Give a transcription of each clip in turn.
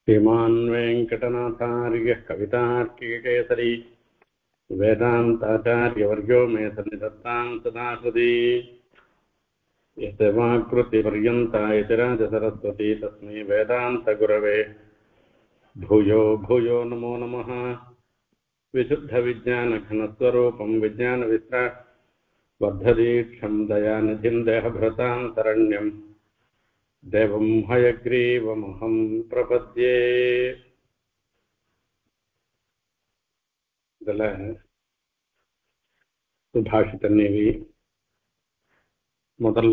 श्रीमान् वेङ्कटनाथार्यः कवितार्किककेसरी वेदान्ताचार्यवर्यो मे सन्निधत्तां सदा हृदि यस्य वाक्कृतिपर्यन्ता यतिराजसरस्वती तस्मै वेदान्तगुरवे भूयो भूयो नमो नमः। विशुद्धविज्ञानघनस्वरूपं विज्ञानविश्रावर्धदीक्षं दयानिधिं देहभृतां शरण्यं देवं हयग्रीवमहं प्रपद्ये। இதில் சுபாஷிதநேவி முதல்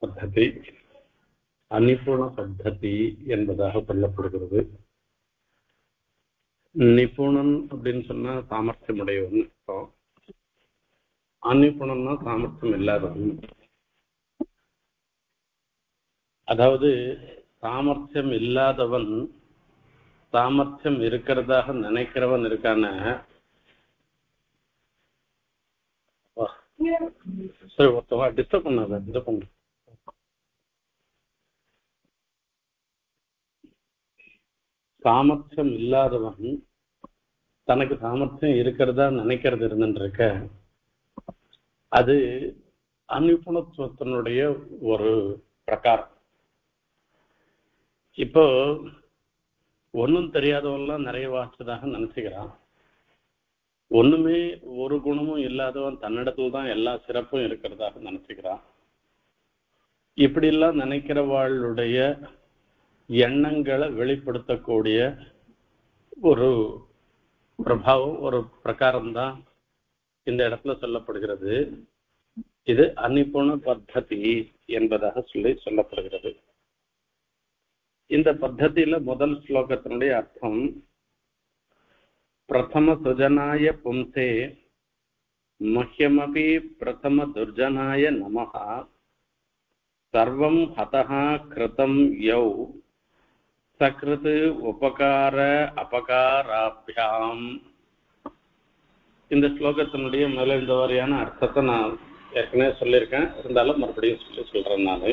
பத்ததி அநிபுண பத்ததி என்பதாக சொல்லப்படுகிறது. நிபுணன் அப்படின்னு சொன்னா சாமர்த்தியம் உடையவன். அநிபுணன்னா சாமர்த்தியம் இல்லாதவன். அதாவது சாமர்த்தியம் இல்லாதவன் சாமர்த்தியம் இருக்கிறதாக நினைக்கிறவன் இருக்கான. சரி, ஒருத்தவங்க டிஸ்டர்ப் பண்ணாத. இது பண்ண சாமர்த்தியம் இல்லாதவன் தனக்கு சாமர்த்தியம் இருக்கிறதா நினைக்கிறது இருந்துருக்க, அது அநிபுணத்துவத்தினுடைய ஒரு பிரகாரம். இப்போ ஒன்றும் தெரியாதவன்லாம் நிறைய வாசிச்சதாக நினைச்சுக்கிறான். ஒண்ணுமே ஒரு குணமும் இல்லாதவன் தன்னிடத்துல தான் எல்லா சிறப்பும் இருக்கிறதாக நினைச்சுக்கிறான். இப்படி எல்லாம் நினைக்கிறவாளுடைய எண்ணங்களை வெளிப்படுத்தக்கூடிய ஒரு பிரபாவம், ஒரு பிரகாரம் தான் இந்த இடத்துல சொல்லப்படுகிறது. இது அநிபுண பத்ததி என்பதாக சொல்லப்படுகிறது. இந்த பத்ததியில முதல் ஸ்லோகத்தினுடைய அர்த்தம், பிரதம சுஜனாய பும்சே மஹ்யமபி பிரதம துர்ஜனாய நமஹ சர்வம் ஹதஹ கிருதம் யௌ சக்ருத் உபகார அபகாராபியாம். இந்த ஸ்லோகத்தினுடைய மேல இந்த வாரியான அர்த்தத்தை நான் ஏற்கனவே சொல்லியிருக்கேன், இருந்தாலும் மறுபடியும் சொல்றேன். நான்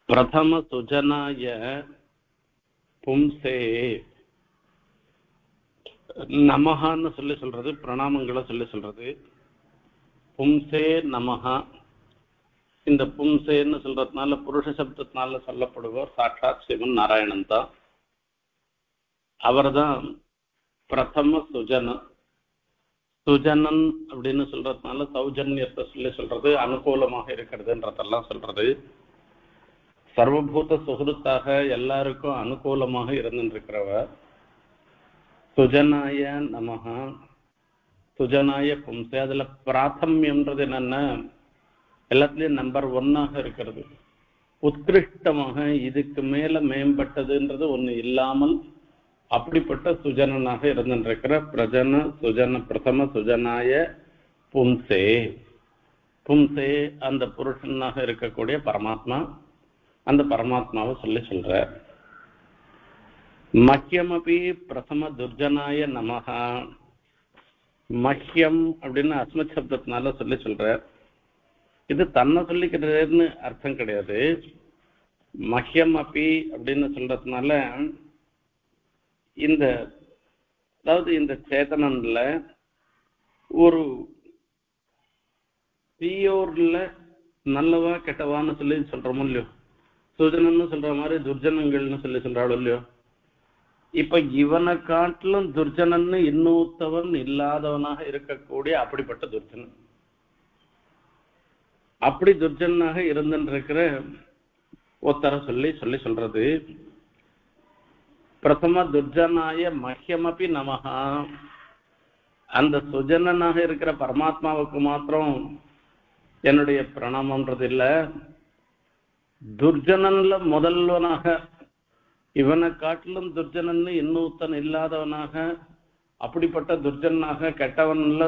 பிரதம சுஜனாய பும்சே நமஹான்னு சொல்றது, பிரணாமங்களை சொல்றது. பும்சே நமஹா. இந்த பும்சேன்னு சொல்றதுனால புருஷ சப்தத்தினால சொல்லப்படுவோர் சாட்சாத் சிவன் நாராயணன் தான். அவர் தான் பிரதம சுஜனன். சுஜனன் அப்படின்னு சொல்றதுனால சௌஜன்யத்தை சொல்றது, அனுகூலமாக இருக்கிறதுன்றதெல்லாம் சொல்றது. சர்வபூத சுகிருத்தாக எல்லாருக்கும் அனுகூலமாக இருந்துருக்கிறவர். சுஜனாய நமஹா, சுஜனாய பும்சே. அதுல பிராத்தமியம்ன்றது என்னன்னா, எல்லாத்துலயும் நம்பர் 1 இருக்கிறது, உத்கிருஷ்டமாக இதுக்கு மேல மேம்பட்டதுன்றது ஒண்ணு இல்லாமல் அப்படிப்பட்ட சுஜனனாக இருந்துருக்கிற பிரதம சுஜனாய பும்சே. பும்சே அந்த புருஷனாக இருக்கக்கூடிய பரமாத்மா, அந்த பரமாத்மாவை சொல்ற. மஹ்யமபி பிரதம துர்ஜனாய நமஹா. மஹ்யம் அப்படின்னு அஸ்மத் சப்தத்தினால சொல்ற. இது தன்னை சொல்லிக்கிறதுன்னு அர்த்தம் கிடையாது. மஹ்யம் அப்பி அப்படின்னு சொல்றதுனால இந்த, அதாவது இந்த சேதனன்ல ஒரு தீயோர்ல நல்லவா கெட்டவான்னு சொல்றோமோ இல்லையோ, சுஜனன்னு சொல்ற மாதிரி துர்ஜனங்கள்னு சொல்றாளோ இல்லையோ. இப்ப இவனை காட்டிலும் துர்ஜனன்னு இன்னொருத்தவன் இல்லாதவனாக இருக்கக்கூடிய அப்படிப்பட்ட துர்ஜனன், அப்படி துர்ஜனாக இருந்துருக்கிற ஒருத்தர சொல்றது. பிரதம துர்ஜனாய மஹ்யமபி நமஹா. அந்த சுஜனனாக இருக்கிற பரமாத்மாவுக்கு மாத்திரம் என்னுடைய பிரணாமன்றது இல்ல, துர்ஜனன்ல முதல்வனாக, இவனை காட்டிலும் துர்ஜனன்னு இன்னொருத்தன் இல்லாதவனாக, அப்படிப்பட்ட துர்ஜனாக, கெட்டவன்ல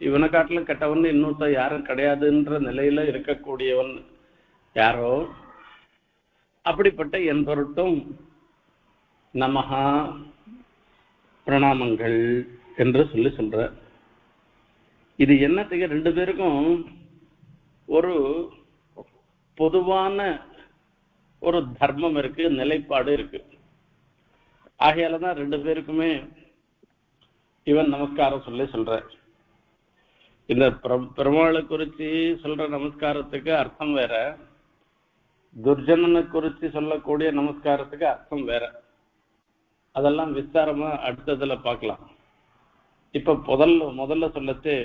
இவனை காட்டிலும் கெட்டவன் இன்னொருத்தன் யாரும் கிடையாதுன்ற நிலையில இருக்கக்கூடியவன் யாரோ, அப்படிப்பட்ட என் பொருட்டும் நமஹா பிரணாமங்கள் என்று சொல்ற. இது என்னத்துக்கு ரெண்டு பேருக்கும் ஒரு பொதுவான ஒரு தர்மம் இருக்கு, நிலைப்பாடு இருக்கு. ஆகையாலதான் ரெண்டு பேருக்குமே இவன் நமஸ்காரம் சொல்ற. இந்த பெருமாளை குறிச்சு சொல்ற நமஸ்காரத்துக்கு அர்த்தம் வேற, துர்ஜனனை குறிச்சு சொல்லக்கூடிய நமஸ்காரத்துக்கு அர்த்தம் வேற. அதெல்லாம் விஸ்தாரமா அடுத்ததுல பார்க்கலாம். இப்ப முதல்ல சொல்லச்சு,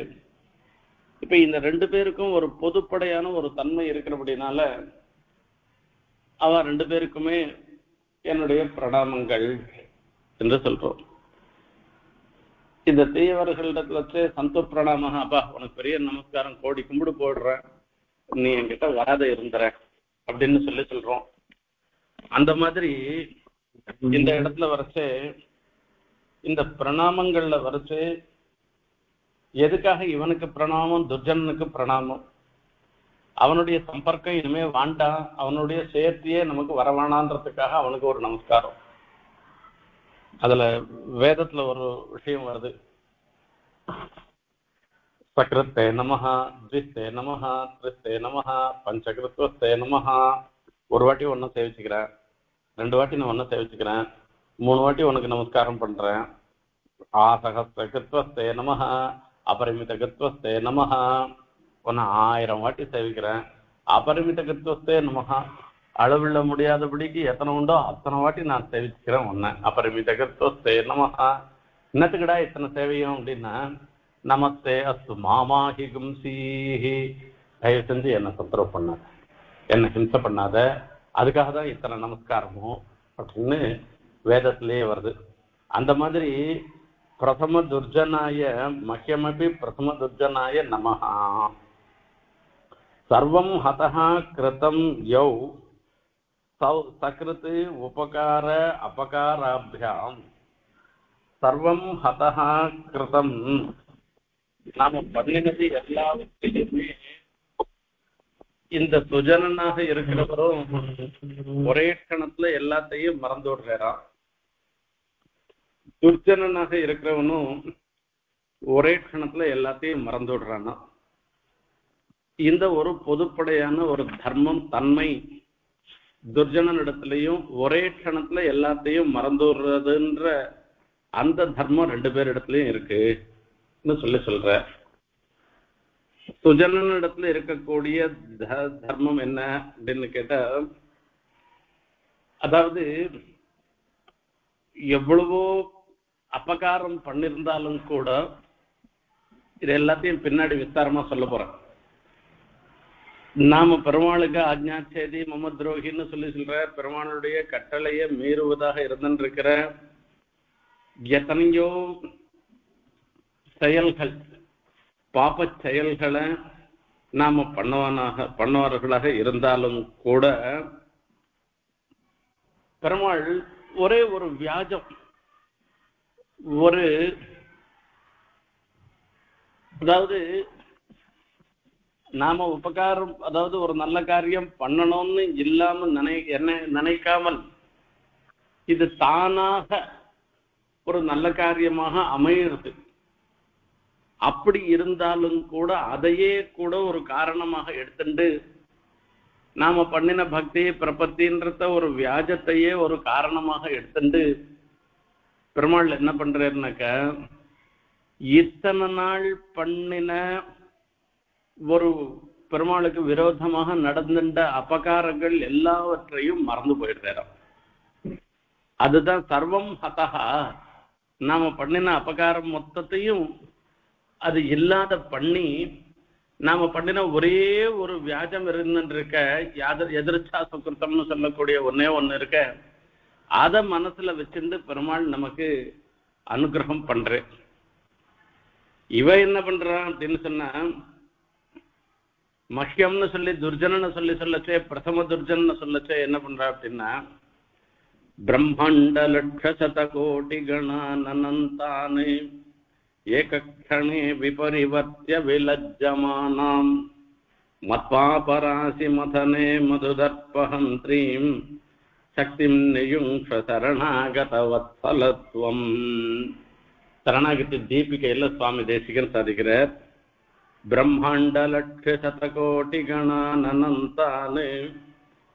இப்ப இந்த ரெண்டு பேருக்கும் ஒரு பொதுப்படையான ஒரு தன்மை இருக்கிறபடினால அவ ரெண்டு பேருக்குமே என்னுடைய பிரணாமங்கள் என்று சொல்றோம். இந்த தீயவர்களிடத்துல வச்சு சந்தோ பிரணாம, அப்பா உனக்கு பெரிய நமஸ்காரம், கோடி கும்பிடு போடுறேன், நீ என்கிட்ட வராத இருந்துற அப்படின்னு சொல்றோம். அந்த மாதிரி இந்த இடத்துல வரைச்சு, இந்த பிரணாமங்கள்ல வரைச்சு எதுக்காக இவனுக்கு பிரணாமம், துர்ஜனனுக்கு பிரணாமம், அவனுடைய சம்பர்க்கம் இனிமே வேண்டாம், அவனுடைய சேர்த்தியே நமக்கு வரவானான்றதுக்காக அவனுக்கு ஒரு நமஸ்காரம். அதுல வேதத்துல ஒரு விஷயம் வருது, சக்ரத்தே நமஹா, த்விஸ்தே நமஹா, த்ரிஸ்தே நமஹா, பஞ்சகிருத்வஸ்தே நமஹா. ஒரு வாட்டி ஒன்னும் சேவிச்சுக்கிறேன், 2 வாட்டி நான் ஒன்னும் சேவிச்சுக்கிறேன், 3 வாட்டி உனக்கு நமஸ்காரம் பண்றேன். ஆசகஸ்தே நமஹா, அபரிமித கிருத்வஸ்தே நமஹா, உன்னை 1000 வாட்டி சேவிக்கிறேன். அபரிமித கிருத்வஸ்தே நமஹா, அளவில்ல முடியாதபடிக்கு எத்தனை உண்டோ அத்தனை வாட்டி நான் சேவிச்சுக்கிறேன் உன்னை. அபரிமித கிருத்வஸ்தே நமஹா. என்னத்துக்குடா இத்தனை சேவையும் அப்படின்னா, நமஸ்தே அஸ்து மாமாஹி கும்சீஹி, தயவு செஞ்சு என்னை தொந்தரவு பண்ணாத, என்னை ஹிம்சை பண்ணாத, அதுக்காக தான் இத்தனை நமஸ்காரமும் அப்படின்னு வேதத்திலேயே வருது. அந்த மாதிரி பிரதம துர்ஜனாய மஹ்யமபி பிரதம துர்ஜனாய நமஹா. சர்வம் ஹதஹா கிருதம் யௌ சக்ருத் உபகார அபகாராபியாம். சர்வம் ஹதஹா கிருதம், நாம பண்ணினது எல்லாவற்றையுமே இந்த சுஜனனாக இருக்கிறவரும் ஒரே கணத்துல எல்லாத்தையும் மறந்து விடுறாராம். துர்ஜனனாக இருக்கிறவனும் ஒரே கணத்துல எல்லாத்தையும் மறந்து விடுறானா. இந்த ஒரு பொதுப்படையான ஒரு தர்மம், தன்மை துர்ஜனனிடத்திலையும் ஒரே கணத்துல எல்லாத்தையும் மறந்து விடுறதுன்ற அந்த தர்மம் 2 பேரிடத்துலயும் இருக்குன்னு சொல்ற. சுஜனனிடத்துல இருக்கக்கூடிய தர்மம் என்ன அப்படின்னு கேட்டா, அதாவது எவ்வளவோ அபகாரம் பண்ணிருந்தாலும் கூட, இது எல்லாத்தையும் பின்னாடி விஸ்தாரமா சொல்ல போறேன். நாம பெருமாளுக்கு ஆஜ்ஞாச்சேதி மம துரோகின்னு சொல்ற, பெருமாளுடைய கட்டளையை மீறுவதாக இருந்திருக்கிற எத்தனையோ செயல்கள், பாப செயல்களை நாம பண்ணவர்களாக இருந்தாலும் கூட, பெருமாள் ஒரே ஒரு வியாஜம், ஒரு அதாவது நாம உபகாரம், அதாவது ஒரு நல்ல காரியம் பண்ணணும்னு இல்லாம நினைக்காமல் இது தானாக ஒரு நல்ல காரியமாக அமையிறது. அப்படி இருந்தாலும் கூட அதையே கூட ஒரு காரணமாக எடுத்துட்டு நாம பண்ணின பக்தி பிரபத்தின்றத ஒரு வியாஜத்தையே ஒரு காரணமாக எடுத்துட்டு பெருமாள் என்ன பண்றாருனாக்க, இத்தனை நாள் பண்ணின ஒரு பெருமாளுக்கு விரோதமாக நடந்துட்ட அபகாரங்கள் எல்லாவற்றையும் மறந்து போயிடுறாராம். அதுதான் சர்வம் ஹதஹா. நாம பண்ணின அபகாரம் மொத்தத்தையும் அது இல்லாத பண்ணி, நாம பண்ணின ஒரே ஒரு வியாஜம் இருக்க, எதிர்ச்சா சுக்கிருத்தம்னு சொல்லக்கூடிய ஒன்னே ஒண்ணு இருக்க, அத மனசுல வச்சிருந்து பெருமாள் நமக்கு அனுகிரகம் பண்றேன். இவ என்ன பண்றான் அப்படின்னு சொன்னா, மஹ்யம்னு சொல்லி துர்ஜனன்னு சொல்லச்சே, பிரதம துர்ஜன சொல்லச்சே என்ன பண்றா அப்படின்னா, பிரம்மாண்ட லட்ச சத கோடி கணானந்தானே ஏகக்ஷணே விபரிவர்த்திய விலஜ்ஜமானாம் மத்வாபராசி மதனே மதுதர்பஹந்த்ரீம் சக்திம் நியுங்ஷ சரணாகத வத்சலத்வம். சரணாகதி தீபிகையில சுவாமி தேசிகன் சாதிக்கிறார். பிரம்மாண்ட லட்ச சதகோட்டி கணானந்தானே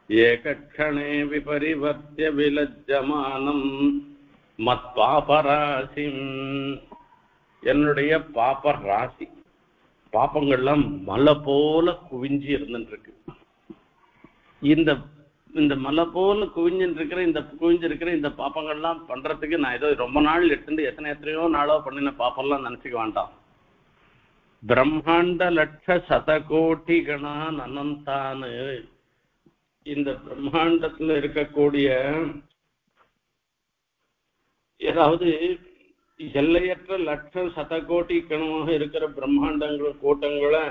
ஏகக்ஷணே விபரிவர்த்திய விலஜ்ஜமானம் மத் பாபராசி, என்னுடைய பாப ராசி, பாப்பங்கள்லாம் மலை போல குவிஞ்சி இருந்துருக்கு. இந்த இந்த மலை போல குவிஞ்சிருக்கிற இந்த பாப்பங்கள்லாம் பண்றதுக்கு நான் ஏதோ ரொம்ப நாள் எடுத்துட்டு எத்தனையோ நாளோ பண்ணின பாப்பெல்லாம் நினைச்சுக்க வேண்டாம். பிரம்மாண்ட லட்ச சதகோட்டி கணான் அனந்தானு, இந்த பிரம்மாண்டத்துல இருக்கக்கூடிய ஏதாவது எல்லையற்ற லட்சம் சதகோட்டி கணமாக இருக்கிற பிரம்மாண்டங்கள் கூட்டங்களை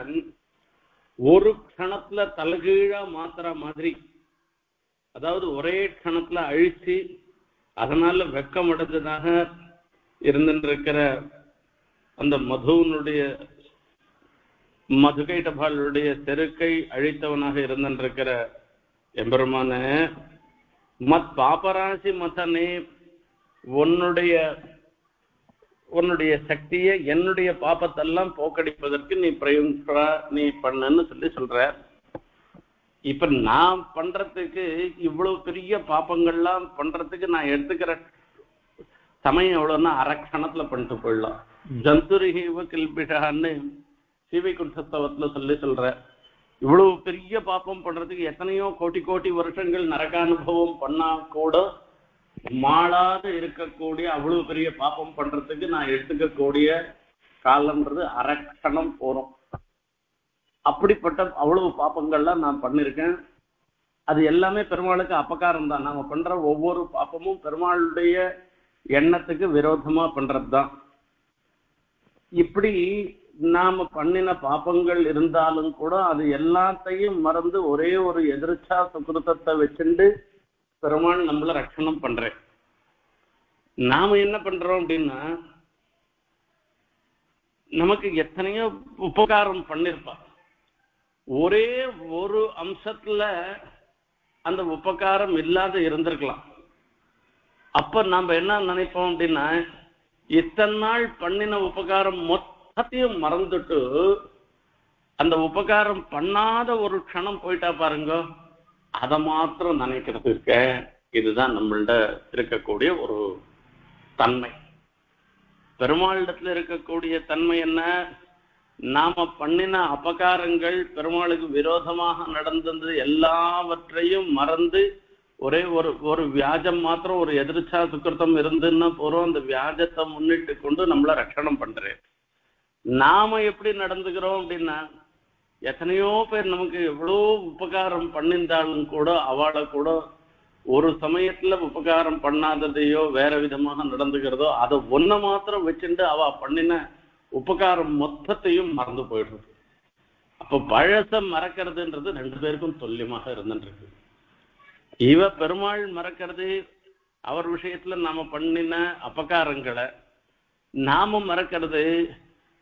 ஒரு க்ஷணத்துல தலைகீழா மாத்துற மாதிரி, அதாவது ஒரே க்ஷணத்துல அழிச்சு அதனால வெக்கமடைஞ்சதாக இருந்திருக்கிற அந்த மதுகைடபாளுடைய செருக்கை அழித்தவனாக இருந்திருக்கிற எம்பெருமான மத் பாபராசி மதனே, உன்னுடைய சக்தியை என்னுடைய பாப்பத்தெல்லாம் போக்கடிப்பதற்கு நீ பண்ணுன்னு சொல்ற. இப்ப நான் பண்றதுக்கு இவ்வளவு பெரிய பாப்பங்கள்லாம் பண்றதுக்கு நான் எடுத்துக்கிற சமயம் எவ்வளவுன்னா அரக்ஷணத்துல பண்ணிட்டு போயிடலாம். ஜந்துரிஹிவ கில்பிஷான்னு சீவை குண்டஸ்தவத்துல சொல்ற. இவ்வளவு பெரிய பாப்பம் பண்றதுக்கு எத்தனையோ கோடி வருஷங்கள் நரகானுபவம் பண்ணா கூட மாளாத இருக்கக்கூடிய அவ்வளவு பெரிய பாப்பம் பண்றதுக்கு நான் எடுத்துக்கக்கூடிய காலம்ன்றது அரக்ஷணம் போறோம். அப்படிப்பட்ட அவ்வளவு பாப்பங்கள்லாம் நான் பண்ணிருக்கேன். அது எல்லாமே பெருமாளுக்கு அபகாரம் தான். நாம பண்ற ஒவ்வொரு பாப்பமும் பெருமாளுடைய எண்ணத்துக்கு விரோதமா பண்றதுதான். இப்படி நாம பண்ணின பாப்பங்கள் இருந்தாலும் கூட அது எல்லாத்தையும் மறந்து ஒரே ஒரு எதிர்ச்சா சுகிருத்தத்தை வச்சுண்டு பெருமாள் நம்மள ரட்சணம் பண்றேன். நாம என்ன பண்றோம் அப்படின்னா, நமக்கு எத்தனையோ உபகாரம் பண்ணிருப்பா, ஒரே ஒரு அம்சத்துல அந்த உபகாரம் இல்லாத இருந்திருக்கலாம். அப்ப நாம என்ன நினைப்போம் அப்படின்னா, இத்தனை நாள் பண்ணின உபகாரம் மொத்தத்தையும் மறந்துட்டு அந்த உபகாரம் பண்ணாத ஒரு க்ஷணம் போயிட்டா பாருங்க, அதை மாத்திரம் நினைக்கிறது இருக்க. இதுதான் நம்மள்ட இருக்கக்கூடிய ஒரு தன்மை. பெருமாளிடத்துல இருக்கக்கூடிய தன்மை என்ன? நாம பண்ணின அபகாரங்கள் பெருமாளுக்கு விரோதமாக நடந்தது எல்லாவற்றையும் மறந்து ஒரே ஒரு வியாஜம் மாத்திரம், ஒரு எதிர்ச்சா சுக்கிருத்தம் இருந்துன்னா போறோம், அந்த வியாஜத்தை முன்னிட்டு கொண்டு நம்மள ரட்சணம் பண்றேன். நாம எப்படி நடந்துக்கிறோம் அப்படின்னா, எத்தனையோ பேர் நமக்கு எவ்வளோ உபகாரம் பண்ணியிருந்தாலும் கூட அவளை கூட ஒரு சமயத்துல உபகாரம் பண்ணாததையோ வேற விதமாக நடந்துக்கிறதோ அதை ஒன்ன மாத்திரம் வச்சுட்டு அவ பண்ணின உபகாரம் மொத்தத்தையும் மறந்து போயிடுறது. அப்ப பழச மறக்கிறதுன்றது ரெண்டு பேருக்கும் துல்லியமாக இருந்துருக்கு. இவ பெருமாள் மறக்கிறது அவர் விஷயத்துல நாம பண்ணின அபகாரங்களை, நாம மறக்கிறது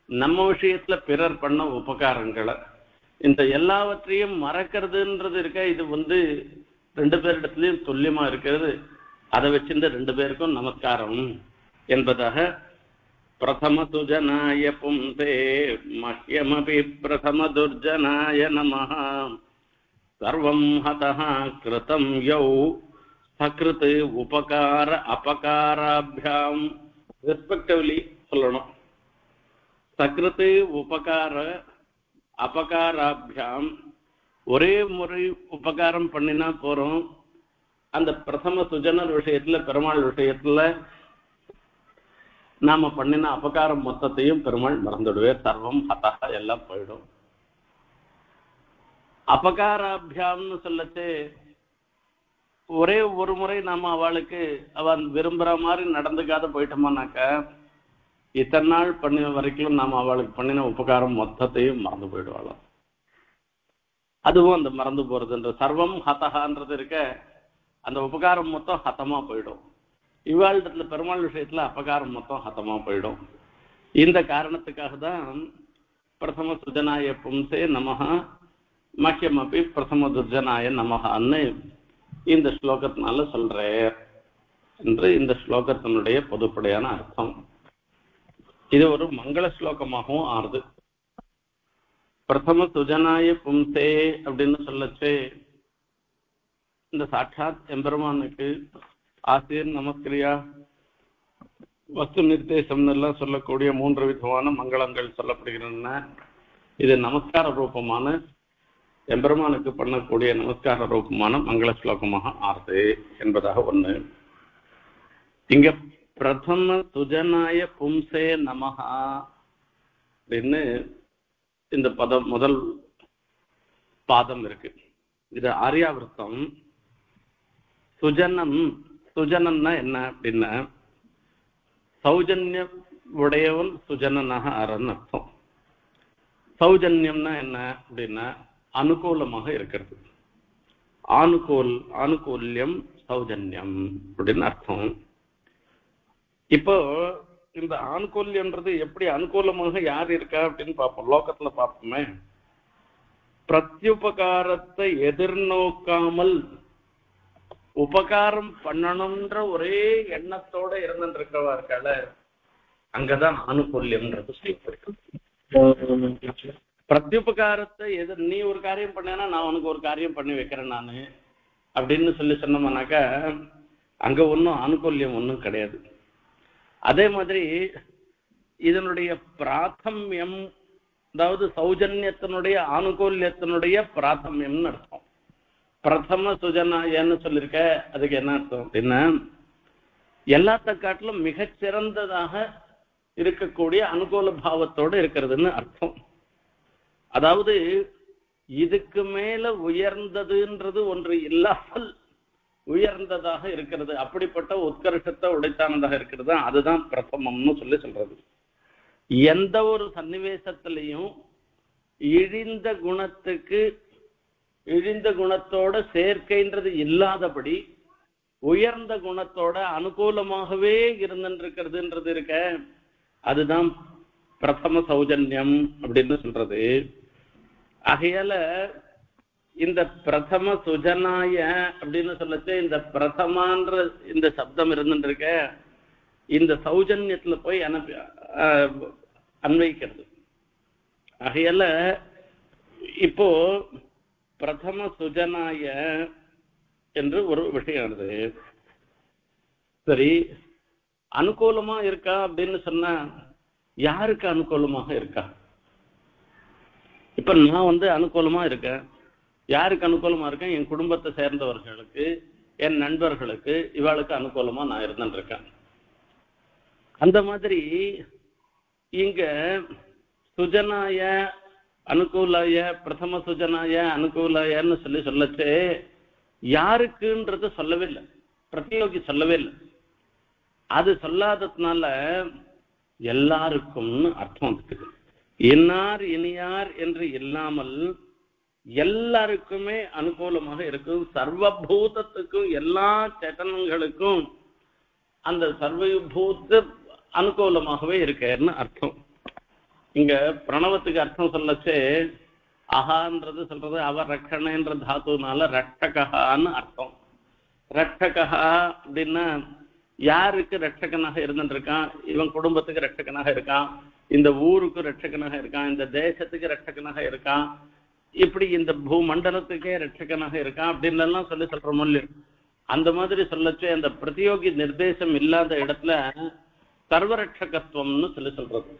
நம்ம விஷயத்துல பிறர் பண்ண உபகாரங்களை. இந்த எல்லாவற்றையும் மறக்கிறதுன்றது இருக்க, இது ரெண்டு பேரிடத்துலயும் துல்லியமா இருக்கிறது. அதை வச்சிருந்த ரெண்டு பேருக்கும் நமஸ்காரம் என்பதாக பிரதம துஜனாய பும்சே மஹ்யமபி பிரதம துர்ஜனாய நமஹ சர்வம் ஹதஹ கிருதம் யௌ சக்ருத் உபகார அபகாராபியாம் ரெஸ்பெக்டிவ்லி சொல்லணும். சக்ருத் உபகார அபகாராபியாம் ஒரே முறை உபகாரம் பண்ணினா போறோம். அந்த பிரதம சுஜனர் விஷயத்துல, பெருமாள் விஷயத்துல நாம பண்ணின அபகாரம் மொத்தத்தையும் பெருமாள் மறந்துடுவே. சர்வம் ஹதஹ எல்லாம் போயிடும். அபகாராபியாம்னு சொல்லச்சு ஒரே ஒரு முறை நாம அவளுக்கு அவன் விரும்புற மாதிரி நடந்துக்காத போயிட்டோமானாக்கா, இத்தனை நாள் பண்ணின வரைக்கும் நாம அவளுக்கு பண்ணின உபகாரம் மொத்தத்தையும் மறந்து போயிடுவாளாம். அதுவும் அந்த மறந்து போறதுன்ற சர்வம் ஹதஹான்றது இருக்க, அந்த உபகாரம் மொத்தம் ஹதமா போயிடும். இவ்வாழ்டத்துல பெருமாள் விஷயத்துல அபகாரம் மொத்தம் ஹதமா போயிடும். இந்த காரணத்துக்காக தான் பிரதம சுஜனாய பும்சே நமஹ மஹ்யமபி பிரதம துர்ஜனாய நமஹான்னு இந்த ஸ்லோகத்தினால சொல்றேன் என்று இந்த ஸ்லோகத்தினுடைய பொதுப்படையான அர்த்தம். இது ஒரு மங்கள ஸ்லோகமாகவும் ஆறுது. பிரதம சுஜனாய பும்சே அப்படின்னு சொல்லச்சு, இந்த சாட்சாத் எம்பெருமானுக்கு ஆசிரியர் நமஸ்கிரியா வஸ்து நிர்தேசம் எல்லாம் சொல்லக்கூடிய 3 விதமான மங்களங்கள் சொல்லப்படுகின்றன. இது நமஸ்கார ரூபமான எம்பெருமானுக்கு பண்ணக்கூடிய நமஸ்கார ரூபமான மங்கள ஸ்லோகமாக ஆறுது என்பதாக ஒண்ணு. இங்க பிரதம சுஜனாய பும்சே நமஹா அப்படின்னு இந்த பதம் முதல் பாதம் இருக்கு. இது ஆரியாவிரத்தம். சுஜனம், சுஜனம்னா என்ன அப்படின்னா சௌஜன்ய உடையவன் சுஜனனாக ஆறன்னு அர்த்தம். சௌஜன்யம்னா என்ன அப்படின்னா அனுகூலமாக இருக்கிறது. ஆனுகூல்யம் சௌஜன்யம் அப்படின்னு அர்த்தம். இப்போ இந்த ஆனுகூல்யம்ன்றது எப்படி அனுகூலமாக யார் இருக்கா அப்படின்னு பார்ப்போம். லோகத்துல பார்ப்போமே, பிரத்யுபகாரத்தை எதிர்நோக்காமல் உபகாரம் பண்ணணும்ன்ற ஒரே எண்ணத்தோட இருந்துருக்கவா இருக்கால, அங்கதான் ஆனுகூல்யம்ன்றது சொல்லப்படுது. பிரத்யுபகாரத்தை நீ ஒரு காரியம் பண்ணேன்னா நான் உனக்கு ஒரு காரியம் பண்ணி வைக்கிறேன் நானு அப்படின்னு சொன்னோம்னாக்கா அங்க ஒன்றும் ஆனுகூல்யம் ஒன்றும் கிடையாது. அதே மாதிரி இதனுடைய பிராத்தமியம், அதாவது சௌஜன்யத்தினுடைய ஆனுகூல்யத்தினுடைய பிராத்தமியம்னு அர்த்தம். பிரதம சுஜனாயன்னு சொல்லியிருக்க, அதுக்கு என்ன அர்த்தம் அப்படின்னா எல்லாத்த காட்டிலும் மிகச்சிறந்ததாக இருக்கக்கூடிய அனுகூல பாவத்தோடு இருக்கிறதுன்னு அர்த்தம். அதாவது இதுக்கு மேல உயர்ந்ததுன்றது ஒன்று இல்லாமல் உயர்ந்ததாக இருக்கிறது, அப்படிப்பட்ட உத்கர்ஷத்தை உடைத்தானதாக இருக்கிறது, அதுதான் பிரதமம்னு சொல்றது. எந்த ஒரு சன்னிவேசத்திலையும் இழிந்த குணத்துக்கு இழிந்த குணத்தோட சேர்க்கைன்றது இல்லாதபடி உயர்ந்த குணத்தோட அனுகூலமாகவே இருந்துருக்கிறதுன்றது இருக்க, அதுதான் பிரதம சௌஜன்யம் அப்படின்னு சொல்றது. ஆகையால இந்த பிரதம சுஜனாய அப்படின்னு சொல்லச்சு இந்த பிரதமான்ற இந்த சப்தம் இருந்துருக்க இந்த சௌஜன்யத்துல போய் அன்வைக்கிறது. ஆகையால இப்போ பிரதம சுஜனாய என்று ஒரு விஷயம் வருது. சரி, அனுகூலமா இருக்கா அப்படின்னு சொன்னா யாருக்கு அனுகூலமாக இருக்கா? இப்ப நான் அனுகூலமா இருக்கேன். யாருக்கு அனுகூலமா இருக்கேன்? என் குடும்பத்தை சேர்ந்தவர்களுக்கு, என் நண்பர்களுக்கு, இவாளுக்கு அனுகூலமா நான் இருந்துருக்கேன். அந்த மாதிரி இங்க சுஜனாய அனுகூலாய பிரதம சுஜனாய அனுகூலாயன்னு சொல்லச்சு யாருக்குன்றது சொல்லவே இல்லை, பிரதியோகி சொல்லவே இல்லை. அது சொல்லாததுனால எல்லாருக்கும்னு அர்த்தம் இருக்குது. இன்னார் இனியார் என்று இல்லாமல் எல்லாருக்குமே அனுகூலமாக இருக்கும். சர்வபூதத்துக்கும் எல்லா சேத்தனங்களுக்கும் அந்த சர்வபூத அனுகூலமாகவே இருக்கேன்னு அர்த்தம். இங்க பிரணவத்துக்கு அர்த்தம் சொல்லச்சே அஹான்றது சொல்றது அவர் ரட்சணன்ற தாத்துனால ரட்சகான்னு அர்த்தம். ரட்சகா அப்படின்னா யாருக்கு ரட்சகனாக இருந்துருக்கான்? இவன் குடும்பத்துக்கு ரட்சகனாக இருக்கான், இந்த ஊருக்கு ரட்சகனாக இருக்கான், இந்த தேசத்துக்கு ரட்சகனாக இருக்கான், இப்படி இந்த பூமண்டலத்துக்கே ரட்சகனாக இருக்கான் அப்படின்னு எல்லாம் சொல்றோம் இல்லையா? அந்த மாதிரி சொல்லச்சு அந்த பிரதியோகி நிர்தேசம் இல்லாத இடத்துல சர்வரட்சகத்துவம்னு சொல்றது.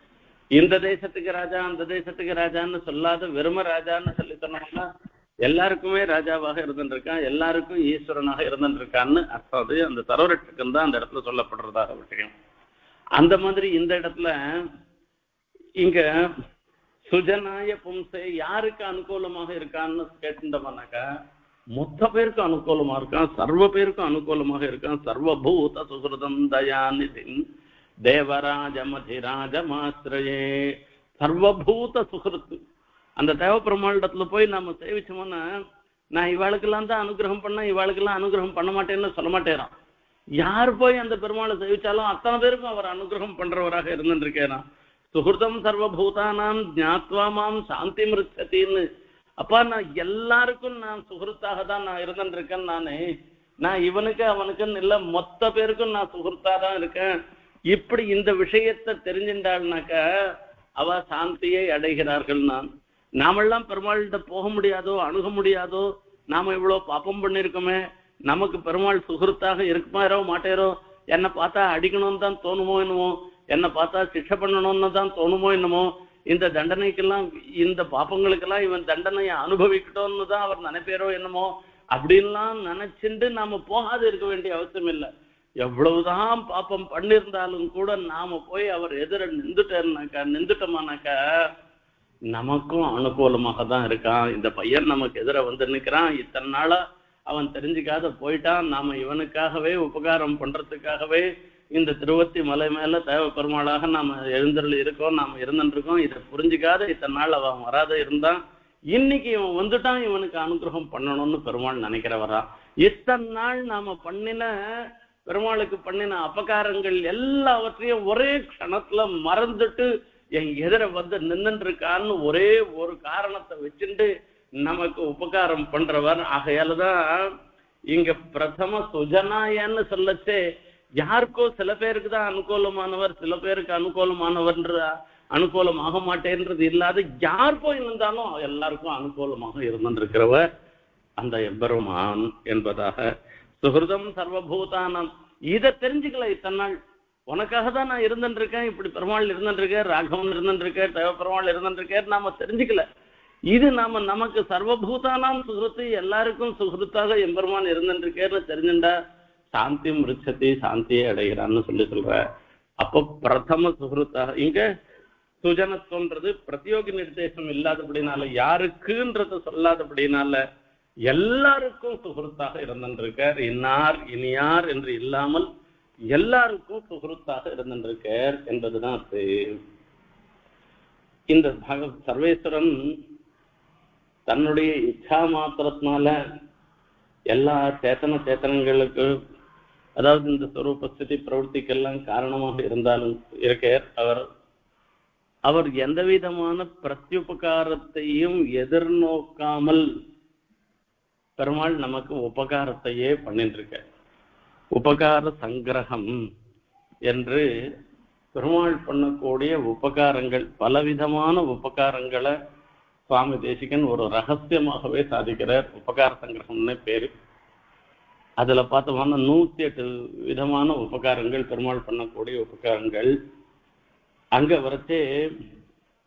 இந்த தேசத்துக்கு ராஜா அந்த தேசத்துக்கு ராஜான்னு சொல்லாத வெறும ராஜான்னு சொன்னோம்னா எல்லாருக்குமே ராஜாவாக இருந்துருக்கான், எல்லாருக்கும் ஈஸ்வரனாக இருந்துருக்கான்னு அர்த்தம். அது அந்த சர்வரட்சகம் தான் அந்த இடத்துல சொல்லப்படுறதாக விஷயம். அந்த மாதிரி இந்த இடத்துல இங்க சுஜனாய பும்சே யாருக்கு அனுகூலமாக இருக்கான்னு கேட்டுட்டோம்னாக்கா மொத்த பேருக்கும் அனுகூலமா இருக்கான், சர்வ பேருக்கும் அனுகூலமாக இருக்கான். சர்வபூத சுகிருதம் தயாநிதி தேவராஜமதிராஜமாஸ்ரயே. சர்வபூத சுகிருத்து அந்த தேவ பிரமாண்டத்துல போய் நம்ம சேவிச்சோம்னா நான் இவாளுக்கெல்லாம் தான் அனுகிரகம் பண்ண, இவாளுக்கெல்லாம் அனுகிரகம் பண்ண மாட்டேன்னு சொல்ல மாட்டேறான். யார் போய் அந்த பெருமாளை சேவிச்சாலும் அத்தனை பேருக்கும் அவர் அனுகிரகம் பண்றவராக இருந்துருக்கேறான். சுகிருதம் சர்வபூதானாம் ஜாத்வா மாம் சாந்தி மிருச்சத்தின்னு. அப்பா நான் எல்லாருக்கும் நான் சுகிருத்தாக தான் நான் இருந்துருக்கேன். நான் இவனுக்கு அவனுக்குன்னு இல்லை, மொத்த பேருக்கும் நான் சுகிருத்தா தான் இருக்கேன். இப்படி இந்த விஷயத்தை தெரிஞ்சின்றாள்னாக்க அவ சாந்தியை அடைகிறார்கள். நாமெல்லாம் பெருமாள்கிட்ட போக முடியாதோ அணுக முடியாதோ, நாம இவ்வளவு பாப்பம் பண்ணிருக்கோமே, நமக்கு பெருமாள் சுகிருத்தாக இருக்குமாரோ மாட்டேரோ, என்னை பார்த்தா அடிக்கணும்னு தான் தோணுமோ என்னமோ, என்னை பார்த்தா சிக்ஷை பண்ணணும்னு தான் தோணுமோ என்னமோ, இந்த தண்டனைக்கெல்லாம் இந்த பாப்பங்களுக்கெல்லாம் இவன் தண்டனையை அனுபவிக்கட்டும்னு தான் அவர் நினைப்பேரோ என்னமோ அப்படின்லாம் நினைச்சுட்டு நாம போகாது இருக்க வேண்டிய அவசியம் இல்லை. எவ்வளவுதான் பாப்பம் பண்ணிருந்தாலும் கூட நாம போய் அவர் எதிர நின்றுட்டோமானாக்கா நமக்கும் அனுகூலமாக தான் இருக்கான். இந்த பையன் நமக்கு எதிர வந்து நிற்கிறான், இத்தனை நாளா அவன் தெரிஞ்சுக்காத போயிட்டான், நாம இவனுக்காகவே உபகாரம் பண்றதுக்காகவே இந்த திருவத்தி மலை மேல தேவ பெருமாளாக நாம எழுந்தருள் இருக்கோம், நாம இருந்துருக்கோம். இதை புரிஞ்சுக்காத இத்தனை நாள் அவன் வராத இருந்தான், இன்னைக்கு இவன் வந்துட்டான், இவனுக்கு அனுகிரகம் பண்ணணும்னு பெருமாள் நினைக்கிறவரா. இத்தனை நாள் நாம பண்ணின பெருமாளுக்கு பண்ணின அபகாரங்கள் எல்லாவற்றையும் ஒரே க்ஷணத்துல மறந்துட்டு என் எதிர வந்து நின்றுட்டு இருக்கான்னு ஒரே ஒரு காரணத்தை வச்சுட்டு நமக்கு உபகாரம் பண்றவர். ஆகையாலதான் இங்க பிரதம சுஜனாயன்னு சொல்லச்சே யாருக்கோ சில பேருக்கு தான் அனுகூலமானவர், சில பேருக்கு அனுகூலமானவர்ன்ற அனுகூலமாக மாட்டேன்றது இல்லாத யாருக்கோ இருந்தாலும் எல்லாருக்கும் அனுகூலமாக இருந்திருக்கிறவர் அந்த எம்பெருமான் என்பதாக. சுகிருதம் சர்வபூதானம், இதை தெரிஞ்சுக்கல இத்தனை நாள். உனக்காக தான் நான் இருந்துருக்கேன், இப்படி பெருமாள் இருந்துருக்கேன், ராகவன் இருந்துருக்கேன், தேவ பெருமாள் இருந்துருக்கேன் நாம தெரிஞ்சுக்கல. இது நாம நமக்கு சர்வபூதானாம் சுகிருத்து, எல்லாருக்கும் சுகிருத்தாக எம்பெருமான் இருந்துருக்கேன்னு தெரிஞ்சுட்டா சாந்தி மிருச்சதி, சாந்தியை அடைகிறான்னு சொல்ற. அப்போ பிரதம சுகிருத்தாக இங்க சுஜனத்துவன்றது பிரத்யோகி நிர்தேசம் இல்லாதபடினால, யாருக்குன்றது சொல்லாதபடினால எல்லாருக்கும் சுகிருத்தாக இருந்திருக்கார். இன்னார் இனியார் என்று இல்லாமல் எல்லாருக்கும் சுகிருத்தாக இருந்திருக்கார் என்பதுதான் அது. இந்த சர்வேஸ்வரன் தன்னுடைய இச்சா மாத்திரத்தினால எல்லா சேத்தனங்களுக்கு, அதாவது இந்த ஸ்வரூப ஸ்திதி பிரவൃத்திக்கெல்லாம் காரணமாக இருந்தாலும் இருக்கார். அவர் எந்த விதமான பிரத்யுபகாரத்தையும் எதிர்நோக்காமல் பெருமாள் நமக்கு உபகாரத்தையே பண்ணிட்டு இருக்க. உபகார சங்கிரகம் என்று பெருமாள் பண்ணக்கூடிய உபகாரங்கள், பலவிதமான உபகாரங்களை சுவாமி தேசிகன் ஒரு ரகசியமாகவே சாதிக்கிறார். உபகார சங்கிரகம்னு பேரு. அதுல பார்த்தோம்னா 108 விதமான உபகாரங்கள், பெருமாள் பண்ணக்கூடிய உபகாரங்கள். அங்க வரைச்சே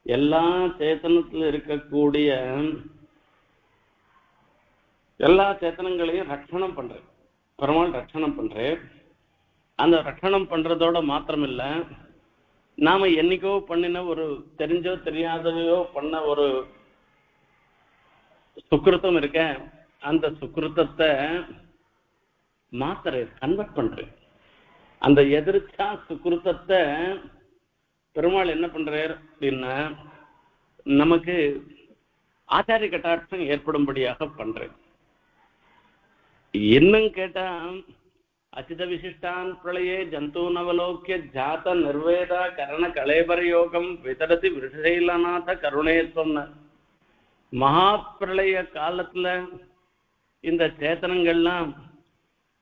எல்லா சேத்தனத்துல இருக்கக்கூடிய எல்லா சேத்தனங்களையும் ரட்சணம் பண்றேன், பெருமாள் ரட்சணம் பண்றேன். அந்த ரட்சணம் பண்றதோட மாத்திரம் இல்ல, நாம என்னைக்கோ பண்ணின ஒரு தெரிஞ்சோ தெரியாதையோ பண்ண ஒரு சுக்கிருத்தம் இருக்க, அந்த சுக்கிருத்தத்தை மாத்திர கன்வெர்ட் பண்றேன். அந்த எதிர்ச்சா சுக்கிருத்தத்தை பெருமாள் என்ன பண்றார் அப்படின்னா நமக்கு ஆச்சாரிய கட்டாட்சம் ஏற்படும்படியாக பண்றேன். இன்னும் கேட்டா அச்சித விசிஷ்டான் பிரளயே ஜந்து நவலோக்கிய ஜாத நிர்வேதா கரண கலேபர யோகம் விதடதி விருஷைலநாத கருணேத்வம்னு மகாப்பிரளய காலத்துல இந்த சேத்தனங்கள்லாம்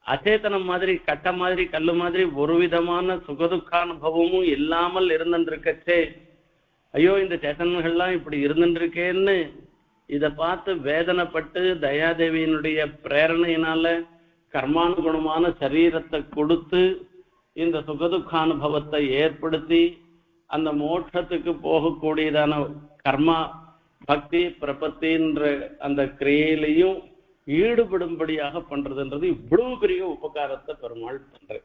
அச்சேத்தனம் மாதிரி, கட்ட மாதிரி, கல்லு மாதிரி ஒரு விதமான சுகதுக்கானுபவமும் இல்லாமல் இருந்துருக்கச்சே, ஐயோ இந்த சேத்தனங்கள்லாம் இப்படி இருந்துருக்கேன்னு இதை பார்த்து வேதனைப்பட்டு தயாதேவியினுடைய பிரேரணையினால கர்மானுகுணமான சரீரத்தை கொடுத்து இந்த சுகதுக்கானுபவத்தை ஏற்படுத்தி அந்த மோட்சத்துக்கு போகக்கூடியதான கர்மா பக்தி பிரபத்தின்ற அந்த கிரியையிலையும் ஈடுபடும்படியாக பண்றதுன்றது இவ்வளவு பெரிய உபகாரத்தை பெருமாள் பண்ற.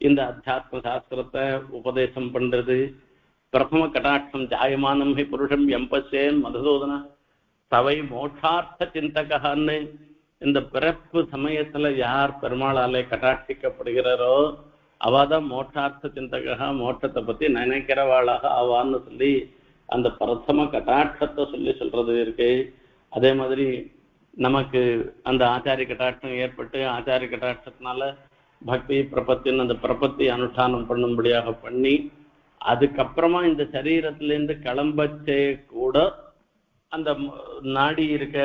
இந்த அத்தியாத்ம சாஸ்திரத்தை உபதேசம் பண்றது, பிரதம கடாட்சம் ஜாயமானம் ஹி புருஷம் எம்பசேன் மதுசூதன சவை மோட்சார்த்த சிந்தகான்னு இந்த பிறப்பு சமயத்துல யார் பெருமாளாலே கட்டாட்சிக்கப்படுகிறாரோ அவாதான் மோட்சார்த்த சிந்தகா, மோட்சத்தை பத்தி நினைக்கிறவாளாக ஆவான்னு சொல்லி அந்த பிரதம கட்டாட்சத்தை சொல்றது இருக்கு. அதே மாதிரி நமக்கு அந்த ஆச்சாரிய கட்டாட்சம் ஏற்பட்டு ஆச்சாரிய கட்டாட்சத்தினால பக்தி பிரபத்தின்னு அந்த பிரபத்தி அனுஷ்டானம் பண்ணும்படியாக பண்ணி அதுக்கப்புறமா இந்த சரீரத்திலேருந்து கிளம்பச்சே கூட அந்த நாடி இருக்க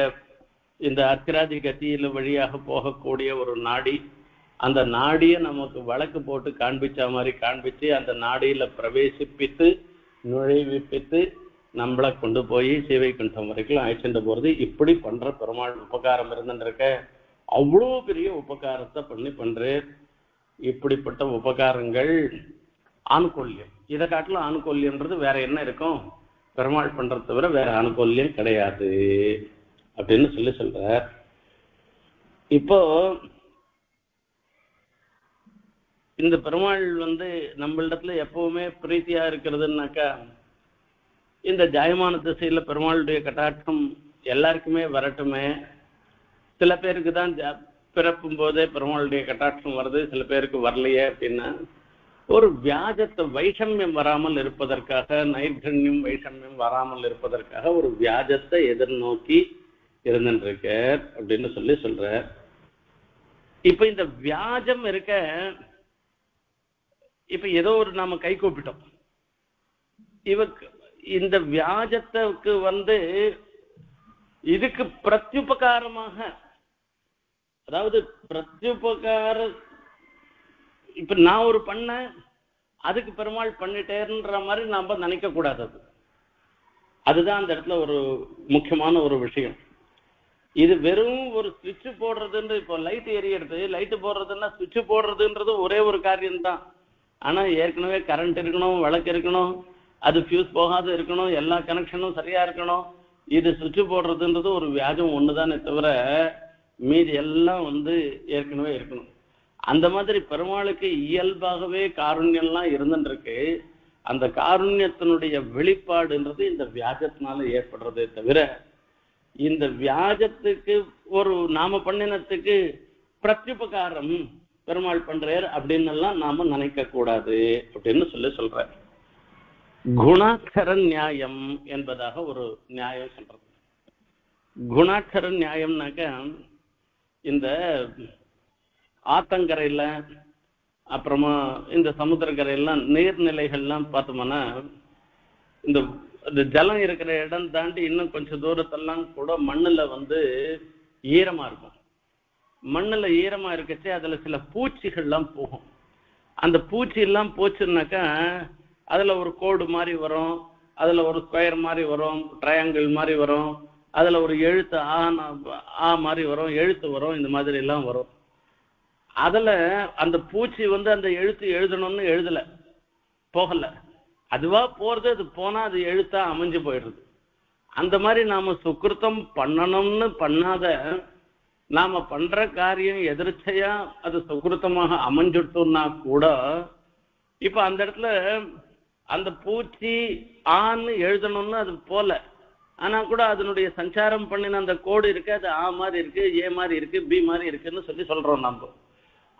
இந்த அர்ச்சராதி கத்தியில வழியாக போகக்கூடிய ஒரு நாடி, அந்த நாடியை நமக்கு வழக்கு போட்டு காண்பிச்ச மாதிரி காண்பிச்சு அந்த நாடியில பிரவேசிப்பித்து நுழைவிப்பித்து நம்மளை கொண்டு போய் சீவைகுண்டம் வரைக்கும் அழைச்சிட்டு போறது. இப்படி பண்ற பெருமாள் உபகாரம் இருந்துருக்க அவ்வளோ பெரிய உபகாரத்தை பண்றேன். இப்படிப்பட்ட உபகாரங்கள் ஆணுகூல்யம். இதை காட்டிலும் ஆணுகூல்யம்ன்றது வேற என்ன இருக்கும்? பெருமாள் பண்றதை தவிர வேற ஆணுகூல்யம் கிடையாது அப்படின்னு சொல்ற. இப்போ இந்த பெருமாள் நம்மளிடத்துல எப்பவுமே பிரீத்தியா இருக்கிறதுனாக்கா, இந்த ஜாயமான திசையில பெருமாளுடைய கட்டாட்சம் எல்லாருக்குமே வரட்டுமே. சில பேருக்கு தான் பிறப்பும் போதே பெருமாளுடைய கட்டாட்சம் வருது, சில பேருக்கு வரலையே அப்படின்னா ஒரு வியாஜத்தை வைஷமியம் வராமல் இருப்பதற்காக, நைர்கண்யம் வைஷமியம் வராமல் இருப்பதற்காக ஒரு வியாஜத்தை எதிர்நோக்கி இருந்துருக்க அப்படின்னு சொல்ற. இப்ப இந்த வியாஜம் இருக்க, இப்ப ஏதோ ஒரு நாம கை கூப்பிட்டோம். இந்த வியாஜத்துக்கு இதுக்கு பிரத்யுபகாரமாக, அதாவது பிரத்யுபகார, இப்ப நான் ஒரு பண்ண அதுக்கு பெருமாள் பண்ணிட்டேன்ற மாதிரி நாம நினைக்க கூடாது. அதுதான் அந்த இடத்துல ஒரு முக்கியமான ஒரு விஷயம். இது வெறும் ஒரு சுவிட்ச் போடுறதுன்னு, இப்போ லைட் எரியறது, லைட் போடுறதுன்னா சுவிட்ச் போடுறதுன்றது ஒரே ஒரு காரியம்தான். ஆனா ஏற்கனவே கரண்ட் இருக்கணும், விளக்கு இருக்கணும், அது ஃபியூஸ் போகாத இருக்கணும், எல்லா கனெக்ஷனும் சரியா இருக்கணும். இது சுவிட்ச் போடுறதுன்றது ஒரு வியாஜம் ஒண்ணுதானே தவிர மீதி எல்லாம் ஏற்கனவே இருக்கணும். அந்த மாதிரி பெருமாளுக்கு இயல்பாகவே காருண்யம்லாம் இருந்துருக்கு. அந்த காருண்யத்தினுடைய வெளிப்பாடுன்றது இந்த வியாஜத்தினால ஏற்படுறதே தவிர, இந்த வியாஜத்துக்கு ஒரு நாம பண்ணினத்துக்கு பிரத்யுபகாரம் பெருமாள் பண்றார் அப்படின்னு எல்லாம் நாம நினைக்க கூடாது அப்படின்னு சொல்ற. குணாட்சர நியாயம் என்பதாக ஒரு நியாயம் சொல்றது. குணாட்சர நியாயம்னாக்க, இந்த ஆத்தங்கரையில அப்புறமா இந்த சமுத்திரக்கரையெல்லாம் நீர்நிலைகள்லாம் பார்த்தோம்னா, இந்த ஜலம் இருக்கிற இடம் தாண்டி இன்னும் கொஞ்சம் தூரத்தெல்லாம் கூட மண்ணுல ஈரமா இருக்கும். மண்ணுல ஈரமா இருக்கச்சு அதுல சில பூச்சிகள்லாம் போகும். அந்த பூச்சி எல்லாம் போச்சுன்னாக்கா அதுல ஒரு கோடு மாதிரி வரும், அதுல ஒரு ஸ்கொயர் மாதிரி வரும், ட்ரையாங்கிள் மாதிரி வரும், அதுல ஒரு எழுத்து ஆ மாதிரி வரும், எழுத்து வரும், இந்த மாதிரி எல்லாம் வரும். அதுல அந்த பூச்சி அந்த எழுத்து எழுதணும்னு எழுதல, போகல, அதுவா போறது. அது போனா அது எழுத்தா அமைஞ்சு போயிடுறது. அந்த மாதிரி நாம சுக்கிருத்தம் பண்ணணும்னு பண்ணாத, நாம பண்ற காரியம் எதிர்ச்சையா அது சுக்கிருத்தமாக அமைஞ்சுட்டோம்னா கூட, இப்ப அந்த இடத்துல அந்த பூச்சி ஆன்னு எழுதணும்னு அது போல, ஆனா கூட அதனுடைய சஞ்சாரம் பண்ணின அந்த கோடு இருக்கு, அது ஆ மாதிரி இருக்கு, ஏ மாதிரி இருக்கு, பி மாதிரி இருக்குன்னு சொல்றோம் நம்ம.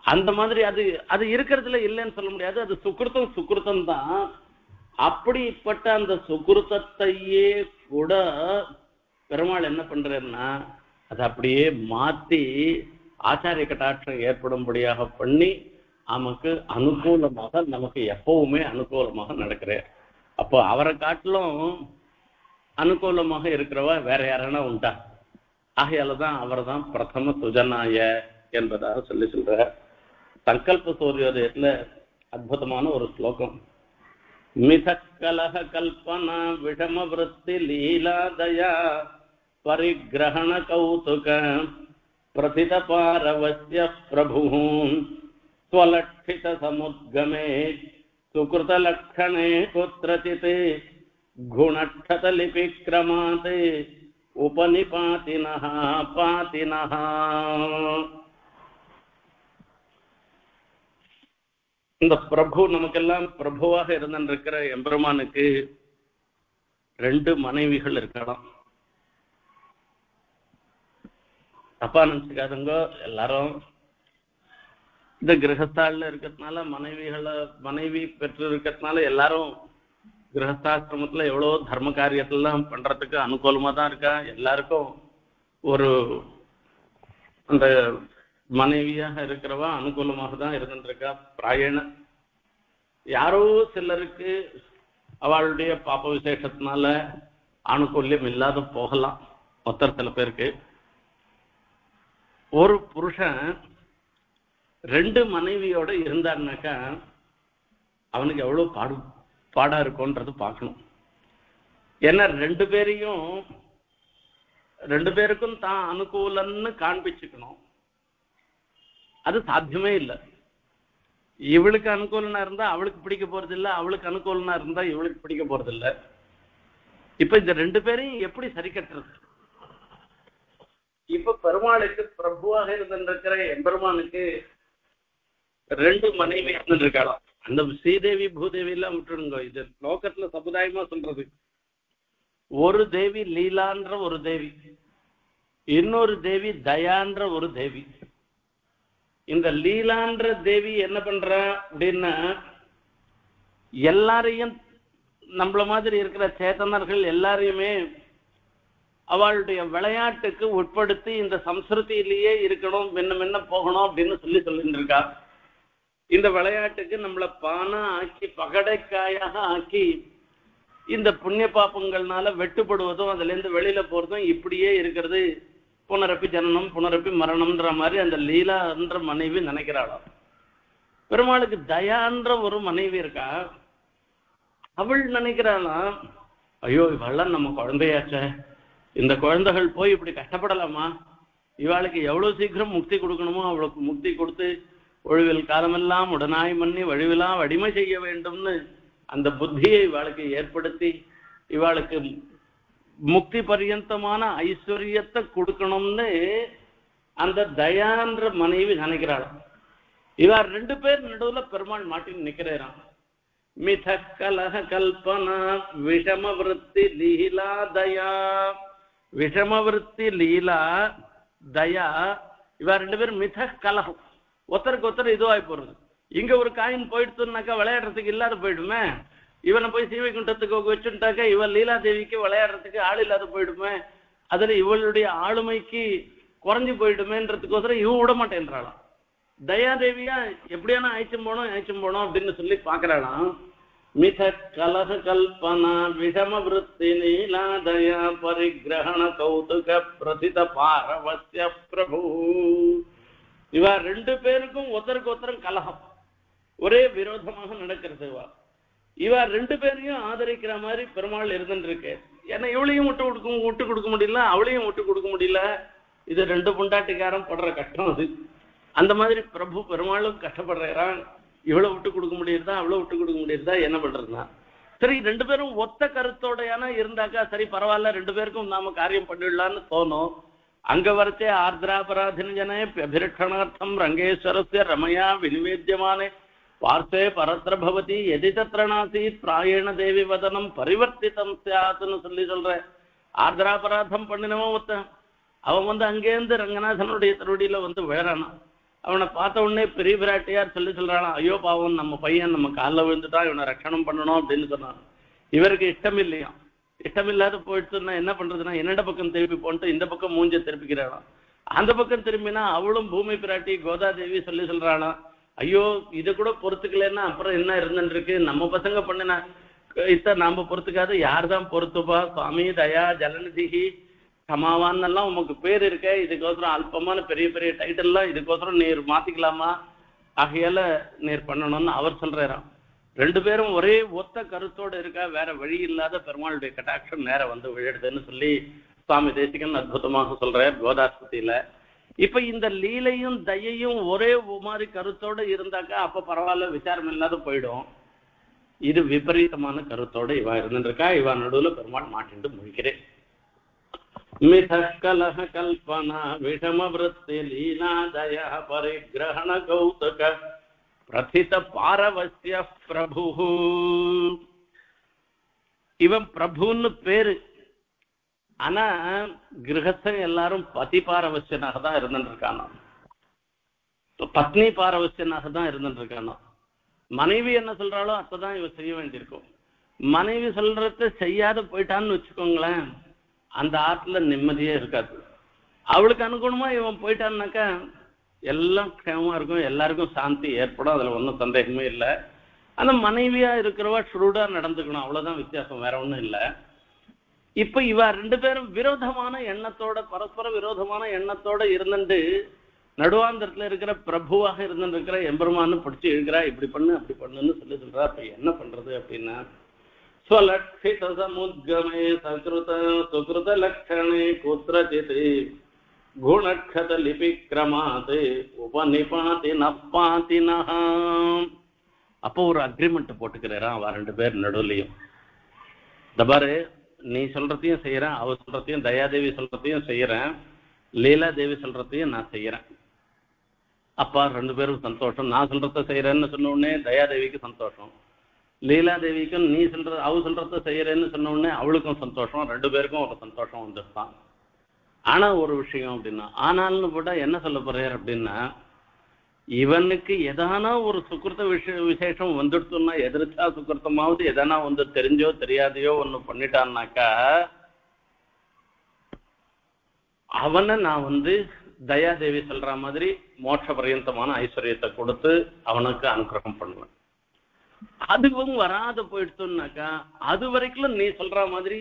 அந்த மாதிரி அது அது இருக்கிறதுல இல்லைன்னு சொல்ல முடியாது. அது சுக்கிருத்தம் தான். அப்படிப்பட்ட அந்த சுக்கிருத்தையே கூட பெருமாள் என்ன பண்றாருன்னா, அதை அப்படியே மாத்தி ஆச்சாரிய கட்டாட்சம் ஏற்படும்படியாக பண்ணி நமக்கு அனுகூலமாக, நமக்கு எப்பவுமே அனுகூலமாக நடக்கிறார். அப்போ அவரை காட்டிலும் அனுகூலமாக இருக்கிறவா வேற யாரனா உண்டா? ஆகையாலதான் அவர் தான் பிரதம சுஜனாய என்பதாக சொல்ற. சங்கல்ப சூரியோதயத்துல அற்புதமான ஒரு ஸ்லோகம். மிதக்கலக கல்பனா விஷம விருத்தி லீலாதயா பரிகிரகண கௌதுக பிரதித பாரவஸ்ய பிரபு ஸ்வலட்சித சமுத்கமே சுகிருத லக்ஷணே குத்ரசித் குணட்சத லிபிக்ரமாத் உபனிபாதினஹ பாதினஹ. இந்த பிரபு நமக்கெல்லாம் பிரபுவாக இருந்திருக்கிற எம்பெருமானுக்கு 2 மனைவிகள் இருக்கலாம். தப்பா நினைச்சுக்காதுங்க. எல்லாரும் இந்த கிரகஸ்தால இருக்கிறதுனால, மனைவி பெற்று இருக்கிறதுனால எல்லாரும் கிரகஸ்தாசிரமத்துல எவ்வளவோ தர்ம காரியத்தெல்லாம் பண்றதுக்கு அனுகூலமா தான் இருக்கா. எல்லாருக்கும் ஒரு அந்த மனைவியாக இருக்கிறவா அனுகூலமாக தான் இருந்துருக்கா. பிராயண யாரோ சிலருக்கு அவளுடைய பாப்ப விசேஷத்தினால அனுகூல்யம் இல்லாத போகலாம். மொத்தம் சில பேருக்கு ஒரு புருஷன் 2 மனைவியோட இருந்தாருனாக்கா அவனுக்கு எவ்வளவு பாடா இருக்கும்ன்றது பார்க்கணும். ஏன்னா 2 பேருக்கும் தான் அனுகூலம்னு காண்பிச்சுக்கணும். அது சாத்தியமே இல்லை. இவளுக்கு அனுகூலனா இருந்தா அவளுக்கு பிடிக்க போறது இல்ல, அவளுக்கு அனுகூலனா இருந்தா இவளுக்கு பிடிக்க போறது இல்ல. இப்ப இந்த ரெண்டு பேரையும் எப்படி சரி கட்டுறது? இப்ப பெருமாளுக்கு பிரபுவாக இருந்திருக்கிற எம்பெருமானுக்கு ரெண்டு மனைவி இருக்காளாம். அந்த ஸ்ரீதேவி பூதேவி எல்லாம் விட்டுடுங்க, இது லோகத்துல சமுதாயமா சொல்றது. ஒரு தேவி லீலான்ற ஒரு தேவி, இன்னொரு தேவி தயான்ற ஒரு தேவி. இந்த லீலான்ற தேவி என்ன பண்ற அப்படின்னா, எல்லாரையும் நம்மள மாதிரி இருக்கிற சேத்தனர்கள் எல்லாரையுமே அவளுடைய விளையாட்டுக்கு உட்படுத்தி இந்த சம்ஸ்கிருதியிலேயே இருக்கணும், முன்ன போகணும் அப்படின்னு சொல்லிட்டு இருக்கா. இந்த விளையாட்டுக்கு நம்மள பானா ஆக்கி பகடைக்காயாக ஆக்கி இந்த புண்ணிய பாப்பங்கள்னால வெட்டுப்படுவதும் அதுல இருந்து வெளியில போறதும் இப்படியே இருக்கிறது. புனரப்பி ஜனனம் புனரப்பி மரணம்ன்ற மாதிரி அந்த லீலான்ற மனைவி நினைக்கிறாளாம். பெருமாளுக்கு தயான்ற ஒரு மனைவி இருக்கா. அவள் நினைக்கிறாளாம், ஐயோ இவெல்லாம் நம்ம குழந்தையாச்ச, இந்த குழந்தைகள் போய் இப்படி கஷ்டப்படலாமா? இவாளுக்கு எவ்வளவு சீக்கிரம் முக்தி கொடுக்கணுமோ அவளுக்கு முக்தி கொடுத்து ஒழிவில் காலமெல்லாம் உடனாய் மன்னி வழிவிலாம் வடிமை செய்ய வேண்டும்னு அந்த புத்தியை இவாளுக்கு ஏற்படுத்தி இவாளுக்கு முக்தி பரியந்தமான ஐஸ்வர்யத்தை கொடுக்கணும்னு அந்த தயான்ற மனைவி நினைக்கிறாள். இவர் ரெண்டு பேர் நடுவுல பெருமாள் மாட்டின்னு நிக்கிறாராம். மித கலக கல்பனா விஷமவிருத்தி லீலா தயா. விஷமவிருத்தி லீலா தயா, இவ ரெண்டு பேரும் மித கலகம், ஒருத்தருக்கு ஒருத்தர் இதுவாகி போறது. இங்க ஒரு காயின் போயிடுச்சுனாக்கா விளையாடுறதுக்கு இல்லாத போயிடுமே. இவனை போய் சீவைகுண்டத்துக்கு வச்சுட்டாக்கா இவன் லீலாதேவிக்கு விளையாடுறதுக்கு ஆள் இல்லாத போயிடுமே. அதுல இவளுடைய ஆளுமைக்கு குறைஞ்சு போயிடுமேன்றதுக்கோசரம் இவன் விட மாட்டேன்றாளாம். தயாதேவியா எப்படியான ஆயிச்சும் போனோம் அப்படின்னு சொல்லி பாக்குறாளாம். மித கலக கல்பனா விஷம விருத்தி நீலா தயா பரிகிரகண கௌதுக பிரதித பாரவஸ்ய பிரபு. இவ ரெண்டு பேருக்கும் ஒருத்தருக்கு ஒருத்தரும் கலகம், ஒரே விரோதமாக நடக்கிறது. இவ ரெண்டு பேரையும் ஆதரிக்கிற மாதிரி பெருமாள் இருந்துருக்கு. ஏன்னா இவளையும் விட்டு கொடுக்க முடியல, அவளையும் விட்டு கொடுக்க முடியல. இது ரெண்டு புண்டாட்டிக்காரன் படுற கஷ்டம் அது. அந்த மாதிரி பிரபு பெருமாளும் கஷ்டப்படுறான். இவ்வளவு விட்டு கொடுக்க முடியுதா, அவ்வளவு விட்டு கொடுக்க முடியுதா, என்ன பண்றதுன்னா சரி ரெண்டு பேரும் ஒத்த கருத்தோடையான இருந்தாக்கா சரி பரவாயில்ல, ரெண்டு பேருக்கும் நாம காரியம் பண்ணிடலான்னு தோணும். அங்க வரைச்சே ஆர்திராபராதினஜனே அபிரட்சணார்த்தம் ரங்கேஸ்வரஸ்ய ரமயா விநிவேத்தியமானே பார்த்தே பரத்திர பவதி எதி தத்ரணாசி பிராயண தேவி வதனம் பரிவர்த்திதம் சாத்துன்னு சொல்லி சொல்ற. ஆர்திராபராதம் பண்ணினவன் ஒருத்தன், அவன் அங்கேருந்து ரங்கநாதனுடைய திருவடியில விழறானா. அவனை பார்த்த உடனே பெரிய பிராட்டியார் சொல்றானா, ஐயோ பாவம் நம்ம பையன் நம்ம காலில் விழுந்துட்டான், இவனை ரட்சணம் பண்ணணும் அப்படின்னு சொன்னான். இவருக்கு இஷ்டம் இல்லையா. இஷ்டம் இல்லாத போயிடுச்சுன்னா என்ன பண்றதுன்னா, என்னோட பக்கம் திருப்பி போன்ட்டு இந்த பக்கம் மூஞ்ச திருப்பிக்கிறானா. அந்த பக்கம் திரும்பினா அவளும் பூமி பிராட்டி கோதாதேவி சொல்றானா, ஐயோ இதை கூட பொறுத்துக்கலன்னா அப்புறம் என்ன இருந்துருக்கு, நம்ம பசங்க பண்ணின இத்த நாம பொறுத்துக்காது யார்தான் பொறுத்துப்பா. சுவாமி தயா ஜலநிதிகி சமாவான்னெல்லாம் உமக்கு பேர் இருக்க, இதுக்கோசரம் அல்பமான பெரிய பெரிய டைட்டில்லாம் இதுக்கோசரம் நீர் மாத்திக்கலாமா, ஆகையால நீர் பண்ணணும்னு அவர் சொல்றாராம். ரெண்டு பேரும் ஒரே ஒத்த கருத்தோடு இருக்கா, வேற வழி இல்லாத பெருமாளுடைய கட்டாட்சம் நேர விழுடுதுன்னு சொல்லி சுவாமி தேசிகன் அற்புதமாக சொல்றார் கோதாஸ்பதியில. இப்ப இந்த லீலையும் தயையும் ஒரே மாதிரி கருத்தோடு இருந்தாக்கா அப்ப பரவாயில்ல, விசாரம் இல்லாத போயிடும். இது விபரீதமான கருத்தோடு இவா இருந்துருக்கா. இவா நடுவுல பெருமாள் மாட்டிட்டு முழிக்கிறேன். மித கலஹ கல்பனா விஷம விருத்தி லீலா தயா பரிகிரகண கௌதுக பிரதித பாரவஸ்ய பிரபு. இவன் பிரபுன்னு பேரு, ஆனா கிரகஸ்தன் எல்லாரும் பதி பாரவசியனாக தான் இருந்துருக்கானோ, பத்னி பாரவசியனாக தான் இருந்துருக்கானோ. மனைவி என்ன சொல்றாளோ அப்பதான் இவன் செய்ய வேண்டியிருக்கும். மனைவி சொல்றத செய்யாத போயிட்டான்னு வச்சுக்கோங்களேன், அந்த ஆற்றுல நிம்மதியே இருக்காது. அவளுக்கு அனுகூலமா இவன் போயிட்டான்னாக்கா எல்லாம் க்ஷேமமா இருக்கும், எல்லாருக்கும் சாந்தி ஏற்படும், அதுல ஒன்றும் சந்தேகமே இல்லை. ஆனா மனைவியா இருக்கிறவா ஷுரூடா நடந்துக்கணும், அவ்வளவுதான் வித்தியாசம், வேற ஒண்ணும் இல்லை. இப்ப இவ ரெண்டு பேரும் விரோதமான எண்ணத்தோட பரஸ்பர விரோதமான எண்ணத்தோட இருந்துட்டு நடுவாந்தரத்துல இருக்கிற பிரபுவாக இருந்துட்டு இருக்கிற எம்பெருமான்னு படிச்சு இருக்கிறா. இப்படி பண்ணு அப்படி பண்ணுன்னு சொல்லி சொல்றா. இப்ப என்ன பண்றது அப்படின்னா, ஸ்வலட்சித சமுத்கமே சகிருத சுகிருத லட்சணே குத்ரஜித் குணக்ஷத லிபிக்ரமாத் உபநிபாதி நப்பாத்தினா. அப்போ ஒரு அக்ரிமெண்ட் போட்டுக்கிறாராம் அவ 2 பேர் நடுவுலையும். இந்த பாரு, நீ சொல்றதையும் செய்யறேன், அவ சொல்றதையும், தயாதேவி சொல்றதையும் செய்யறேன், லீலாதேவி சொல்றதையும் நான் செய்யறேன். அப்பா 2 பேரும் சந்தோஷம். நான் சொல்றத செய்யறேன்னு சொன்ன உடனே தயாதேவிக்கு சந்தோஷம், லீலாதேவிக்கும் நீ சொல்ற அவ சொல்றத செய்யறேன்னு சொன்ன உடனே அவளுக்கும் சந்தோஷம். 2 பேருக்கும் ஒரு சந்தோஷம் வந்துட்டான். ஆனா ஒரு விஷயம் அப்படின்னா, ஆனால்னு கூட என்ன சொல்ல போறாரு அப்படின்னா, இவனுக்கு எதானா ஒரு சுக்கிருத்த விசேஷம் வந்துடுத்துன்னா, எதிர்த்தா சுக்கிருத்தமாவது எதனா வந்து தெரிஞ்சோ தெரியாதையோ ஒண்ணு பண்ணிட்டான்னாக்கா, அவனை நான் வந்து தயாதேவி சொல்ற மாதிரி மோட்ச பரியந்தமான ஐஸ்வர்யத்தை கொடுத்து அவனுக்கு அனுகிரகம் பண்ணுவேன். அதுவும் வராத போயிடுத்துனாக்கா, அது வரைக்கும் நீ சொல்ற மாதிரி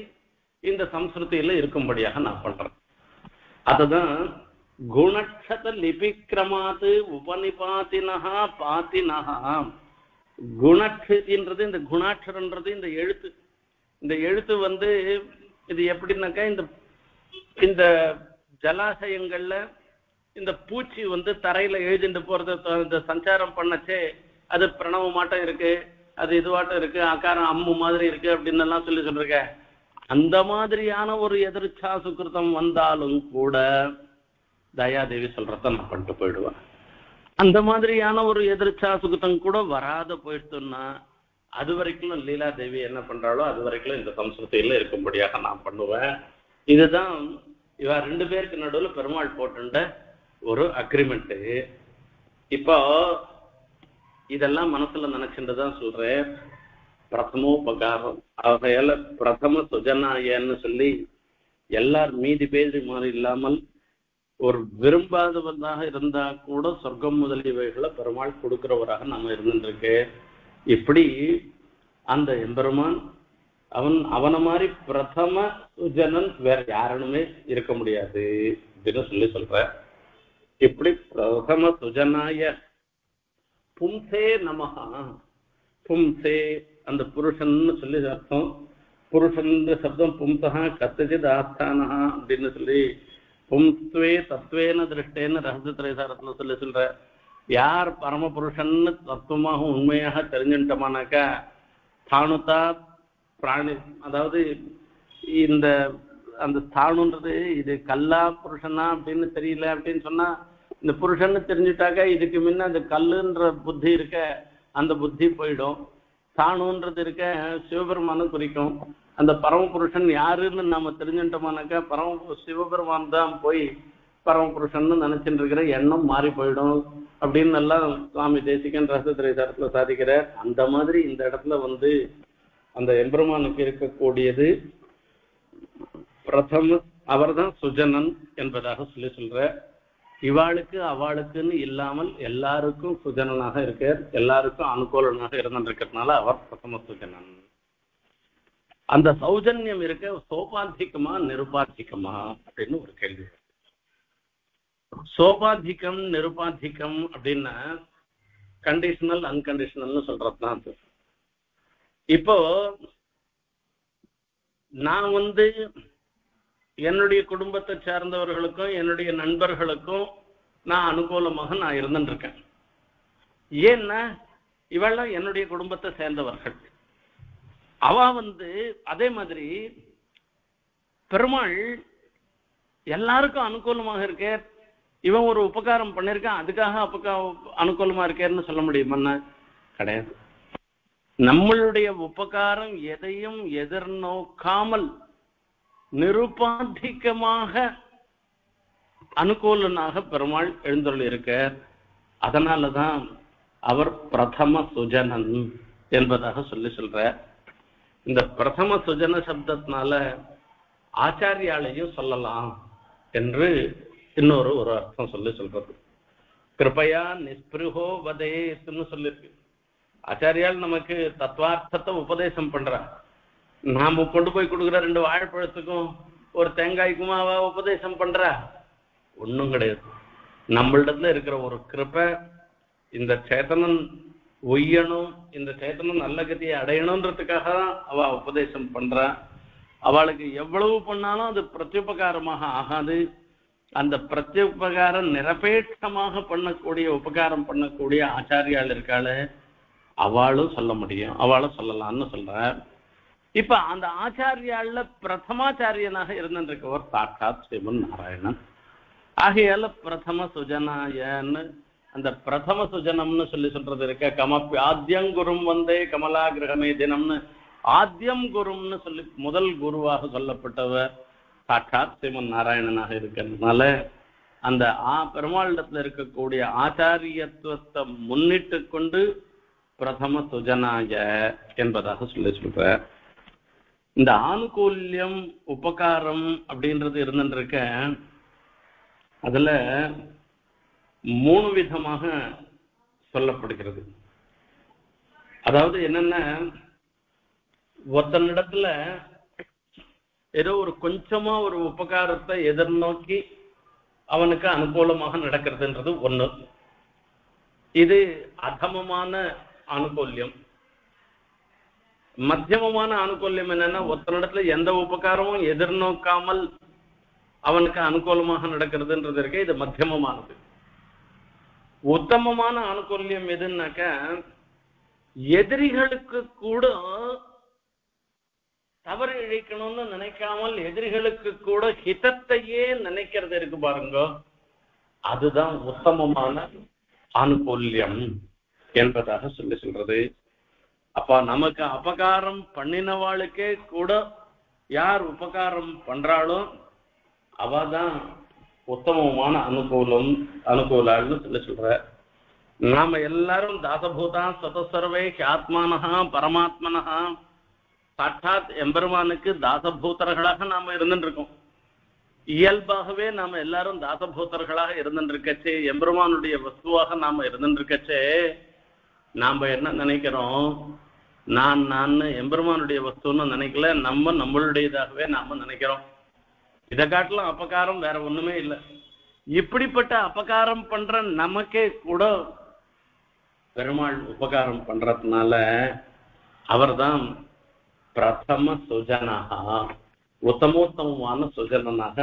இந்த சம்ஸ்கிருதியில இருக்கும்படியாக நான் பண்றேன். அதுதான் குணக்ஷத லிபிக்ரமாத் உபநிபாத்தினஹா பாத்தினஹா. குணக்ஷதின்றது, இந்த குணாட்சரன்றது இந்த எழுத்து. இந்த எழுத்து வந்து இது எப்படின்னாக்கா, இந்த ஜலாசயங்கள்ல இந்த பூச்சி வந்து தரையில எழுதிட்டு போறது, இந்த சஞ்சாரம் பண்ணச்சே அது பிரணவ மாட்டம் இருக்கு, அது இதுவாட்டம் இருக்கு, ஆக்காரம் அம்மு மாதிரி இருக்கு அப்படின்னு எல்லாம் சொல்லிருக்க. அந்த மாதிரியான ஒரு எதிர்ச்சா சுக்கிருத்தம் வந்தாலும் கூட தயாதேவி சொல்றத நான் பண்ணிட்டு போயிடுவேன். அந்த மாதிரியான ஒரு எதிர்ச்சா சுக்கிருத்தம் கூட வராத போயிடுத்துன்னா, அது வரைக்கும் லீலாதேவி என்ன பண்றாளோ அது வரைக்கும் இந்த சம்ஸ்கிருதியில இருக்கும்படியாக நான் பண்ணுவேன். இதுதான் இவ 2 பேருக்கு நடுவில் பெருமாள் போட்டுண்ட ஒரு அக்ரிமெண்ட். இப்போ இதெல்லாம் மனசுல நினைச்சுட்டுதான் சொல்றேன். பிரதமோபகாரம் அவையால பிரதம சுஜனாயன்னு சொல்லி எல்லாரும் மீதி பேர் மாதிரி இல்லாமல் ஒரு விரும்பாதவதாக இருந்தா கூட சொர்க்கம் முதலியவைகளை பெருமாள் கொடுக்கிறவராக நம்ம இருந்துருக்கு. இப்படி அந்த எம்பெருமான் அவனை மாதிரி பிரதம சுஜனன் வேற யாருனுமே இருக்க முடியாது அப்படின்னு சொல்ற. இப்படி பிரதம சுஜனாய பும்சே நமஹா. பும்சே அந்த புருஷன்னு சொல்லி அர்த்தம். புருஷன் சப்தம் பும்சா கத்திஜித் ஆஸ்தானா அப்படின்னு சொல்லி பும்ஸ்வே தத்துவேன திருஷ்டேன்னு ரகசிய திரைசாரத்துல சொல்ற. யார் பரமபுருஷன்னு தத்துவமாக உண்மையாக தெரிஞ்சுட்டோமானாக்கா, ஸ்தானுதா பிராணி, அதாவது இந்த அந்த ஸ்தானுன்றது இது கல்லா புருஷனா அப்படின்னு தெரியல அப்படின்னு சொன்னா, இந்த புருஷன்னு தெரிஞ்சுட்டாக்கா இதுக்கு முன்ன அந்த கல்லுன்ற புத்தி இருக்க அந்த புத்தி போயிடும். ஸ்தானுன்றது இருக்க சிவபெருமானும் குறிக்கும். அந்த பரமபுருஷன் யாருன்னு நாம தெரிஞ்சுட்டோமானாக்கா சிவபெருமான் தான் போய் பரமபுருஷன் நினைச்சுட்டு இருக்கிற எண்ணம் மாறி போயிடும் அப்படின்னு எல்லாம் சுவாமி தேசிகன் ரசத்திரைசாரத்துல சாதிக்கிறார். அந்த மாதிரி இந்த இடத்துல வந்து அந்த எம்பெருமானுக்கு இருக்கக்கூடியது பிரதம, அவர் தான் சுஜனன் என்பதாக சொல்ற. இவாளுக்கு அவளுக்குன்னு இல்லாமல் எல்லாருக்கும் சுஜனனாக இருக்கார், எல்லாருக்கும் அனுகூலனாக இருந்திருக்கிறதுனால அவர் பிரதம சுஜனன். அந்த சௌஜன்யம் இருக்க சோபாதிகமா நிருபாதிகமா அப்படின்னு ஒரு கேள்வி. சோபாதிகம் நிருபாதிகம் அப்படின்னா கண்டிஷனல் அன்கண்டிஷனல்னு சொல்றதுதான் அது. இப்போ நான் வந்து என்னுடைய குடும்பத்தை சார்ந்தவர்களுக்கும் என்னுடைய நண்பர்களுக்கும் நான் அனுகூலமாக நான் இருந்துட்டு இருக்கேன். ஏன்னா இவெல்லாம் என்னுடைய குடும்பத்தை சேர்ந்தவர்கள். அவ வந்து அதே மாதிரி பெருமாள் எல்லாருக்கும் அனுகூலமாக இருக்க. இவன் ஒரு உபகாரம் பண்ணிருக்கான், அதுக்காக அனுகூலமா இருக்கேன்னு சொல்ல முடியுமா? கிடையாது. நம்மளுடைய உபகாரம் எதையும் எதிர்நோக்காமல் நிருபாதிகமாக அனுகூலனாக பெருமாள் எழுந்தருள் இருக்க. அதனாலதான் அவர் பிரதம சுஜனன் என்பதாக சொல்ற. இந்த பிரதம சுஜன சப்தத்தினால ஆச்சாரியாலையும் சொல்லலாம் என்று இன்னொரு அர்த்தம் சொல்றது. கிருபையா நிஸ்பிருஹோ வதேன்னு சொல்லிருக்கு. ஆச்சாரியால் நமக்கு தத்துவார்த்தத்தை உபதேசம் பண்ற. நாம கொண்டு போய் கொடுக்குற 2 வாழைப்பழத்துக்கும் ஒரு தேங்காய்க்குமா அவ உபதேசம் பண்ற? ஒண்ணும் கிடையாது. நம்மளிடத்துல இருக்கிற ஒரு கிருபை, இந்த சேத்தனன் ஒய்யணும், இந்த சேத்தனம் நல்ல கதியை அடையணும்ன்றதுக்காக தான் அவ உபதேசம் பண்றா. அவளுக்கு எவ்வளவு பண்ணாலும் அது பிரத்யுபகாரமாக ஆகாது. அந்த பிரத்யுபகாரம் நிரபேட்சமாக பண்ணக்கூடிய உபகாரம் பண்ணக்கூடிய ஆச்சாரியால் இருக்காளே அவளும் சொல்ல முடியும், அவளும் சொல்லலாம்னு சொல்ற. இப்ப அந்த ஆச்சாரியால பிரதமாச்சாரியனாக இருந்திருக்கவர் சாட்சாத் ஸ்ரீமன் நாராயணன். ஆகையால பிரதம சுஜனாயன்னு அந்த பிரதம சுஜனம்னு சொல்றது இருக்க, கமப்பி ஆத்தியம் குரும் வந்தே கமலா கிரகமே தினம்னு ஆத்தியம் குரும்னு சொல்லி முதல் குருவாக சொல்லப்பட்டவர் சாட்சாத் ஸ்ரீமன் நாராயணனாக இருக்கிறதுனால அந்த பெருமாளிடத்துல இருக்கக்கூடிய ஆச்சாரியத்துவத்தை முன்னிட்டு கொண்டு பிரதம சுஜனாய என்பதாக சொல்ற. இந்த ஆனுகூல்யம் உபகாரம் அப்படின்றது இருந்துருக்க, அதுல 3 விதமாக சொல்லப்படுகிறது. அதாவது என்னன்னா, ஒருத்தனிடத்துல ஏதோ ஒரு கொஞ்சமா ஒரு உபகாரத்தை எதிர்நோக்கி அவனுக்கு அனுகூலமாக நடக்கிறதுன்றது ஒண்ணு. இது அதமமான அனுகூல்யம். மத்தியமமான அனுகூல்யம் என்னன்னா, ஒருத்தனிடத்துல எந்த உபகாரமும் எதிர்நோக்காமல் அவனுக்கு அனுகூலமாக நடக்கிறதுன்றது இருக்கு, இது மத்தியமமானது. உத்தமமான அனுகூல்யம் எதுன்னாக்க, எதிரிகளுக்கு கூட தவறு இழைக்கணும்னு நினைக்காமல் எதிரிகளுக்கு கூட ஹிதத்தையே நினைக்கிறது இருக்கு பாருங்க, அதுதான் உத்தமமான அனுகூல்யம் என்பதாக சொல்றது. அப்ப நமக்கு அபகாரம் பண்ணினவாளுக்கே கூட யார் உபகாரம் பண்றாளோ அவதான் உத்தமமான அனுகூலாள்னு சொல்ற. நாம எல்லாரும் தாசபூதா சதசர்வே ஆத்மானஹா பரமாத்மனஹா சாட்சாத் எம்பெருமானுக்கு தாசபூதர்களாக நாம இருந்துட்டு இருக்கோம். இயல்பாகவே நாம எல்லாரும் தாசபூதர்களாக இருந்துட்டு இருக்கச்சே, எம்பெருமானுடைய வஸ்துவாக நாம இருந்துட்டு இருக்கச்சே, நாம என்ன நினைக்கிறோம், நான் எம்பெருமானுடைய வஸ்துன்னு நினைக்கல, நம்மளுடையதாகவே நாம நினைக்கிறோம். இதை காட்டிலும் அபகாரம் வேற ஒண்ணுமே இல்லை. இப்படிப்பட்ட அபகாரம் பண்ற நமக்கே கூட பெருமாள் உபகாரம் பண்றதுனால அவர்தான் பிரதம சுஜனாக, உத்தமோத்தமமான சுஜனனாக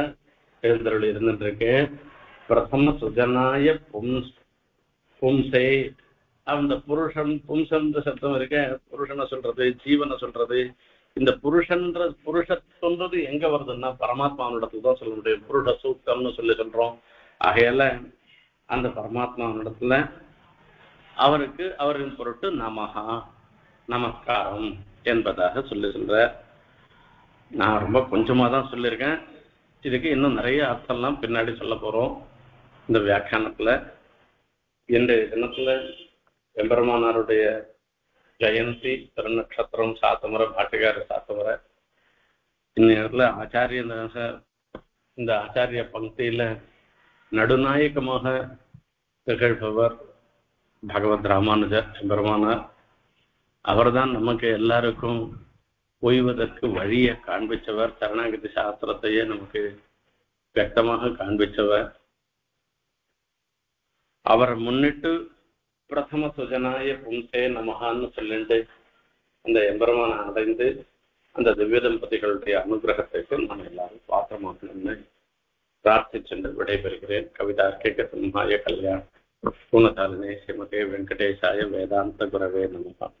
எழுந்தருள் இருந்துருக்கு. பிரதம சுஜனாய பும்சே, அந்த புருஷன் பும்சன் சத்தம் இருக்க, புருஷனை சொல்றது ஜீவனை சொல்றது. இந்த புருஷன்றது எங்க வருதுன்னா பரமாத்மாவிடத்துக்கு தான் சொல்ல முடியும். புருஷ சூக்தம்னு சொல்றோம். ஆகையால அந்த பரமாத்மாவிடத்துல அவருக்கு அவரின் பொருட்டு நமஹா நமஸ்காரம் என்பதாக சொல்ற. நான் ரொம்ப கொஞ்சமா தான் சொல்லியிருக்கேன். இதுக்கு இன்னும் நிறைய அர்த்தம்லாம் பின்னாடி சொல்ல போறோம் இந்த வியாக்கியானத்துல. இன்றைய தினத்துல எம்பெருமானாருடைய ஜெயந்தி, திருநக்ஷத்திரம், சாத்தமர, பாட்டுக்கார சாத்தமர. இந்நேரத்துல ஆச்சாரியனாக இந்த ஆச்சாரிய பங்கியில நடுநாயகமாக திகழ்பவர் பகவத் ராமானுஜர் எம்பெருமானார். அவர்தான் நமக்கு எல்லாருக்கும் ஓய்வதற்கு வழியை காண்பிச்சவர். சரணாகதி சாஸ்திரத்தையே நமக்கு வியக்தமாக காண்பிச்சவர். அவரை முன்னிட்டு பிரதம சுஜனாய பும்சே நமஹான்னு சொல்லிட்டு அந்த எம்பெருமான அடைந்து அந்த திவ்ய தம்பதிகளுடைய அனுகிரகத்திற்கு நாம் எல்லாரும் பாத்திரமாக்கணும்னு பிரார்த்திச்சென்று விடைபெறுகிறேன். கவிதார்க்கிக சிம்ஹாய கல்யாண பூர்ணசாலினே ஸ்ரீமதே வெங்கடேசாய வேதாந்த குரவே நமஹா.